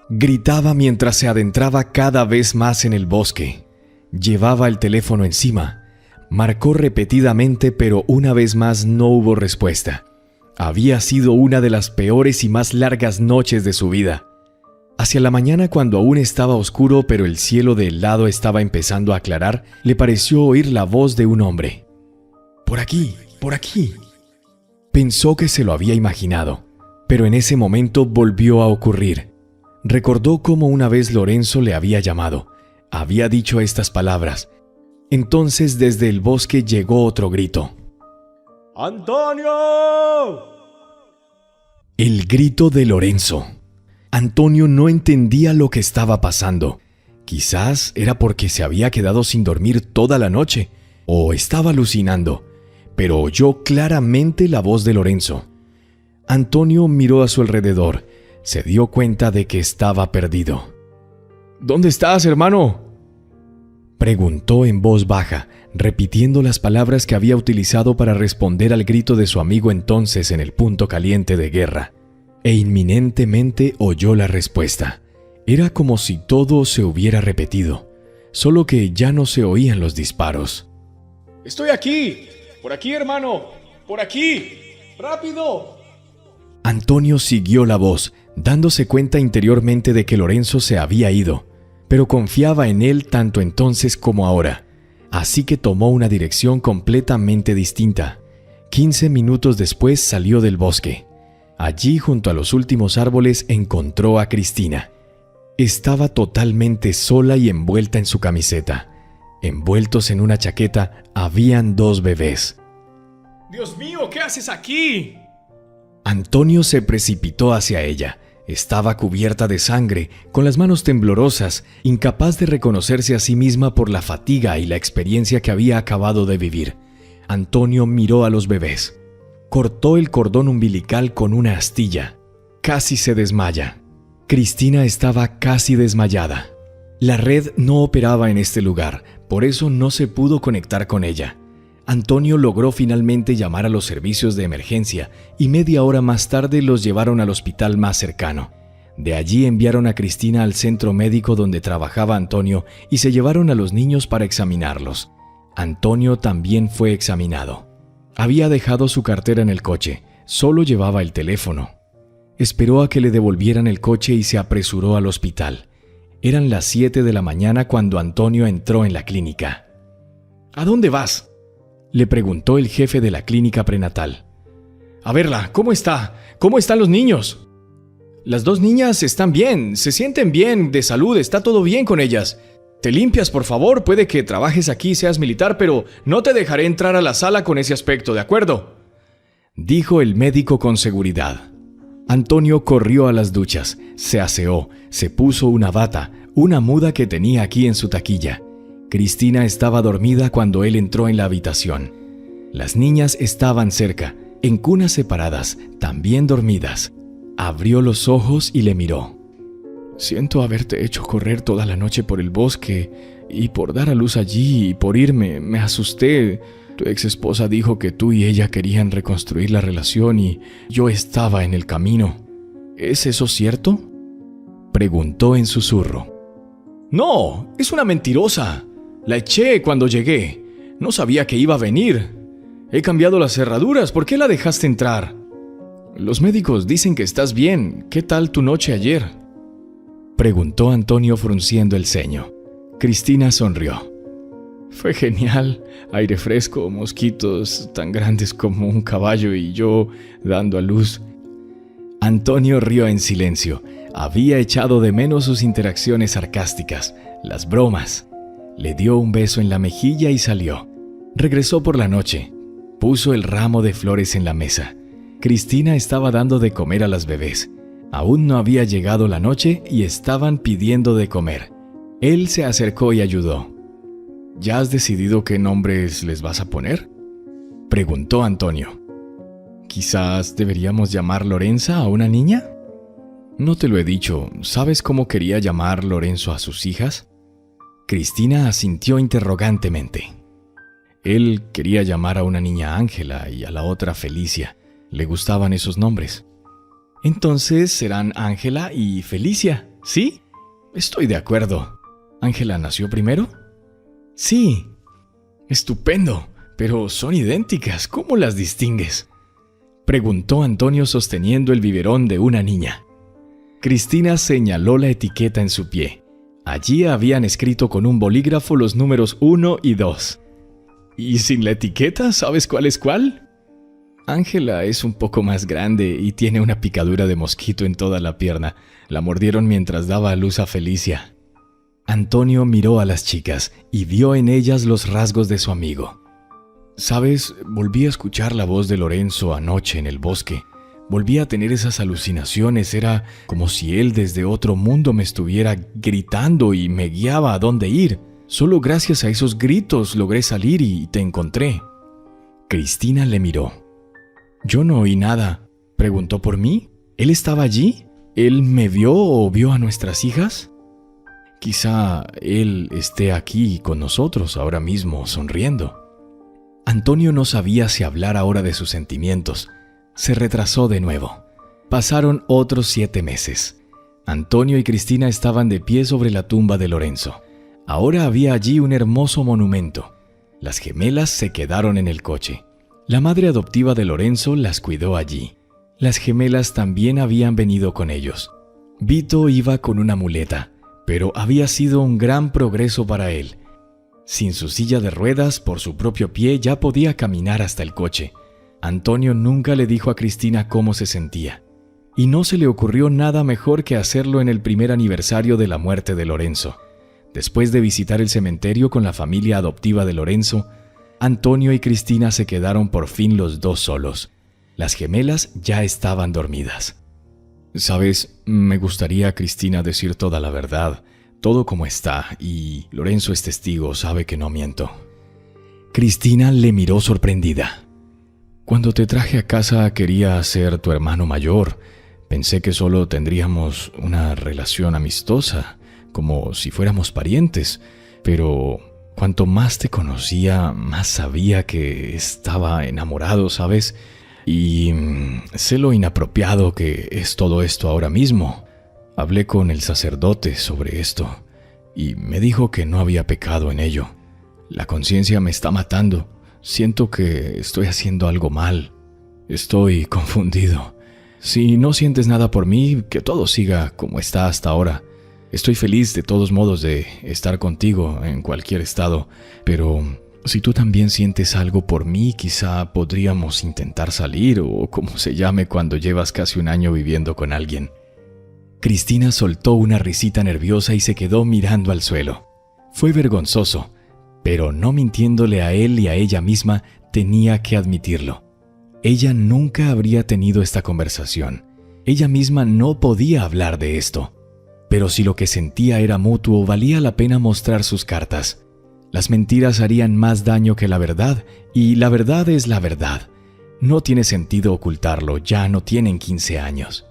gritaba mientras se adentraba cada vez más en el bosque. Llevaba el teléfono encima. Marcó repetidamente, pero una vez más no hubo respuesta. Había sido una de las peores y más largas noches de su vida. Hacia la mañana, cuando aún estaba oscuro pero el cielo del lado estaba empezando a aclarar, le pareció oír la voz de un hombre. «Por aquí, por aquí». Pensó que se lo había imaginado, pero en ese momento volvió a ocurrir. Recordó cómo una vez Lorenzo le había llamado. Había dicho estas palabras. Entonces desde el bosque llegó otro grito. ¡Antonio! El grito de Lorenzo. Antonio no entendía lo que estaba pasando. Quizás era porque se había quedado sin dormir toda la noche, o estaba alucinando, pero oyó claramente la voz de Lorenzo. Antonio miró a su alrededor. Se dio cuenta de que estaba perdido. ¿Dónde estás, hermano?, preguntó en voz baja, repitiendo las palabras que había utilizado para responder al grito de su amigo entonces en el punto caliente de guerra. E inminentemente oyó la respuesta. Era como si todo se hubiera repetido, solo que ya no se oían los disparos. ¡Estoy aquí! ¡Por aquí, hermano! ¡Por aquí! ¡Rápido! Antonio siguió la voz, dándose cuenta interiormente de que Lorenzo se había ido, pero confiaba en él tanto entonces como ahora. Así que tomó una dirección completamente distinta. 15 minutos después salió del bosque. Allí, junto a los últimos árboles, encontró a Cristina. Estaba totalmente sola y envuelta en su camiseta. Envueltos en una chaqueta, habían 2 bebés. ¡Dios mío! ¿Qué haces aquí? Antonio se precipitó hacia ella. Estaba cubierta de sangre, con las manos temblorosas, incapaz de reconocerse a sí misma por la fatiga y la experiencia que había acabado de vivir. Antonio miró a los bebés. Cortó el cordón umbilical con una astilla. Casi se desmaya. Cristina estaba casi desmayada. La red no operaba en este lugar, por eso no se pudo conectar con ella. Antonio logró finalmente llamar a los servicios de emergencia y media hora más tarde los llevaron al hospital más cercano. De allí enviaron a Cristina al centro médico donde trabajaba Antonio y se llevaron a los niños para examinarlos. Antonio también fue examinado. Había dejado su cartera en el coche, solo llevaba el teléfono. Esperó a que le devolvieran el coche y se apresuró al hospital. Eran las 7 de la mañana cuando Antonio entró en la clínica. ¿A dónde vas?, le preguntó el jefe de la clínica prenatal. A verla, ¿cómo está? ¿Cómo están los niños? Las 2 niñas están bien, se sienten bien, de salud, está todo bien con ellas. Te limpias, por favor, puede que trabajes aquí y seas militar, pero no te dejaré entrar a la sala con ese aspecto, ¿de acuerdo?, dijo el médico con seguridad. Antonio corrió a las duchas, se aseó, se puso una bata, una muda que tenía aquí en su taquilla. Cristina estaba dormida cuando él entró en la habitación. Las niñas estaban cerca, en cunas separadas, también dormidas. Abrió los ojos y le miró. Siento haberte hecho correr toda la noche por el bosque, y por dar a luz allí y por irme, me asusté. Tu ex esposa dijo que tú y ella querían reconstruir la relación y yo estaba en el camino. ¿Es eso cierto?, preguntó en susurro. No, es una mentirosa. La eché cuando llegué. No sabía que iba a venir. He cambiado las cerraduras. ¿Por qué la dejaste entrar? Los médicos dicen que estás bien. ¿Qué tal tu noche ayer?, preguntó Antonio frunciendo el ceño. Cristina sonrió. Fue genial. Aire fresco, mosquitos tan grandes como un caballo y yo dando a luz. Antonio rió en silencio. Había echado de menos sus interacciones sarcásticas, las bromas. Le dio un beso en la mejilla y salió. Regresó por la noche. Puso el ramo de flores en la mesa. Cristina estaba dando de comer a las bebés. Aún no había llegado la noche y estaban pidiendo de comer. Él se acercó y ayudó. ¿Ya has decidido qué nombres les vas a poner?, preguntó Antonio. ¿Quizás deberíamos llamar Lorenza a una niña? No te lo he dicho. ¿Sabes cómo quería llamar Lorenzo a sus hijas? Cristina asintió interrogantemente. Él quería llamar a una niña Ángela y a la otra Felicia. Le gustaban esos nombres. Entonces serán Ángela y Felicia, ¿sí? Estoy de acuerdo. ¿Ángela nació primero? Sí. Estupendo. Pero son idénticas. ¿Cómo las distingues?, preguntó Antonio sosteniendo el biberón de una niña. Cristina señaló la etiqueta en su pie. Allí habían escrito con un bolígrafo los números 1 y 2. ¿Y sin la etiqueta sabes cuál es cuál? Ángela es un poco más grande y tiene una picadura de mosquito en toda la pierna. La mordieron mientras daba a luz a Felicia. Antonio miró a las chicas y vio en ellas los rasgos de su amigo. ¿Sabes? Volví a escuchar la voz de Lorenzo anoche en el bosque. Volví a tener esas alucinaciones, era como si él desde otro mundo me estuviera gritando y me guiaba a dónde ir. Solo gracias a esos gritos logré salir y te encontré. Cristina le miró. Yo no oí nada. ¿Preguntó por mí? ¿Él estaba allí? ¿Él me vio o vio a nuestras hijas? Quizá él esté aquí con nosotros ahora mismo, sonriendo. Antonio no sabía si hablar ahora de sus sentimientos. Se retrasó de nuevo. Pasaron otros 7 meses. Antonio y Cristina estaban de pie sobre la tumba de Lorenzo. Ahora había allí un hermoso monumento. Las gemelas se quedaron en el coche. La madre adoptiva de Lorenzo las cuidó allí. Las gemelas también habían venido con ellos. Vito iba con una muleta, pero había sido un gran progreso para él. Sin su silla de ruedas, por su propio pie ya podía caminar hasta el coche. Antonio nunca le dijo a Cristina cómo se sentía, y no se le ocurrió nada mejor que hacerlo en el primer aniversario de la muerte de Lorenzo. Después de visitar el cementerio con la familia adoptiva de Lorenzo, Antonio y Cristina se quedaron por fin los dos solos. Las gemelas ya estaban dormidas. «Sabes, me gustaría, Cristina, decir toda la verdad, todo como está, y Lorenzo es testigo, sabe que no miento». Cristina le miró sorprendida. «Cuando te traje a casa quería ser tu hermano mayor. Pensé que solo tendríamos una relación amistosa, como si fuéramos parientes, pero cuanto más te conocía, más sabía que estaba enamorado, ¿sabes? Y sé lo inapropiado que es todo esto ahora mismo. Hablé con el sacerdote sobre esto y me dijo que no había pecado en ello. La conciencia me está matando. Siento que estoy haciendo algo mal. Estoy confundido. Si no sientes nada por mí, que todo siga como está hasta ahora. Estoy feliz de todos modos de estar contigo en cualquier estado, pero si tú también sientes algo por mí, quizá podríamos intentar salir o como se llame cuando llevas casi un año viviendo con alguien». Cristina soltó una risita nerviosa y se quedó mirando al suelo. Fue vergonzoso, pero no mintiéndole a él y a ella misma, tenía que admitirlo. Ella nunca habría tenido esta conversación. Ella misma no podía hablar de esto. Pero si lo que sentía era mutuo, valía la pena mostrar sus cartas. Las mentiras harían más daño que la verdad, y la verdad es la verdad. No tiene sentido ocultarlo, ya no tienen 15 años.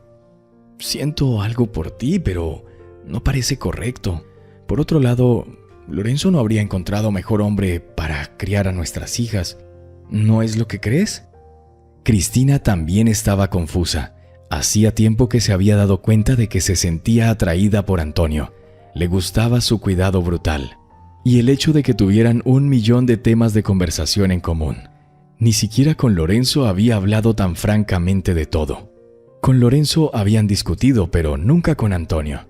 «Siento algo por ti, pero no parece correcto. Por otro lado, Lorenzo no habría encontrado mejor hombre para criar a nuestras hijas. ¿No es lo que crees?». Cristina también estaba confusa. Hacía tiempo que se había dado cuenta de que se sentía atraída por Antonio. Le gustaba su cuidado brutal. Y el hecho de que tuvieran 1.000.000 de temas de conversación en común. Ni siquiera con Lorenzo había hablado tan francamente de todo. Con Lorenzo habían discutido, pero nunca con Antonio.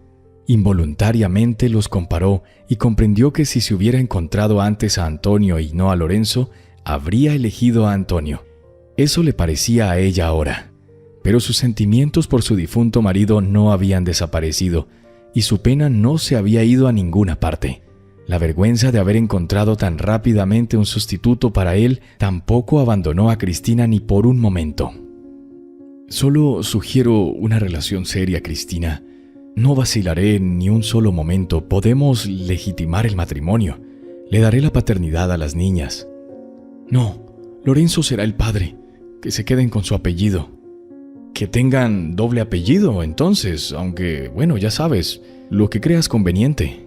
Involuntariamente los comparó y comprendió que si se hubiera encontrado antes a Antonio y no a Lorenzo, habría elegido a Antonio. Eso le parecía a ella ahora. Pero sus sentimientos por su difunto marido no habían desaparecido y su pena no se había ido a ninguna parte. La vergüenza de haber encontrado tan rápidamente un sustituto para él tampoco abandonó a Cristina ni por un momento. «Solo sugiero una relación seria, Cristina. No vacilaré ni un solo momento. Podemos legitimar el matrimonio. Le daré la paternidad a las niñas». «No, Lorenzo será el padre. Que se queden con su apellido». «Que tengan doble apellido, entonces, aunque, bueno, ya sabes, lo que creas conveniente».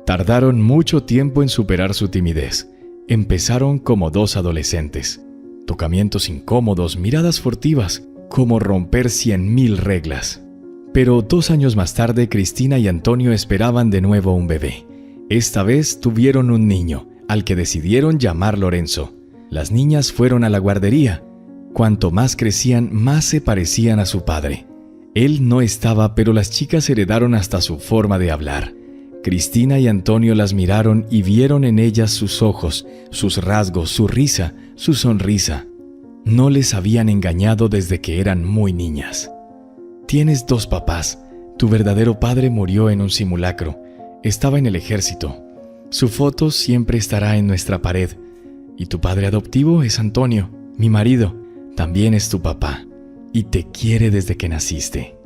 Tardaron mucho tiempo en superar su timidez. Empezaron como dos adolescentes. Tocamientos incómodos, miradas furtivas, como romper 100.000 reglas. Pero 2 años más tarde, Cristina y Antonio esperaban de nuevo un bebé. Esta vez tuvieron un niño, al que decidieron llamar Lorenzo. Las niñas fueron a la guardería. Cuanto más crecían, más se parecían a su padre. Él no estaba, pero las chicas heredaron hasta su forma de hablar. Cristina y Antonio las miraron y vieron en ellas sus ojos, sus rasgos, su risa, su sonrisa. No les habían engañado desde que eran muy niñas. «Tienes 2 papás. Tu verdadero padre murió en un simulacro. Estaba en el ejército. Su foto siempre estará en nuestra pared. Y tu padre adoptivo es Antonio, mi marido. También es tu papá. y te quiere desde que naciste.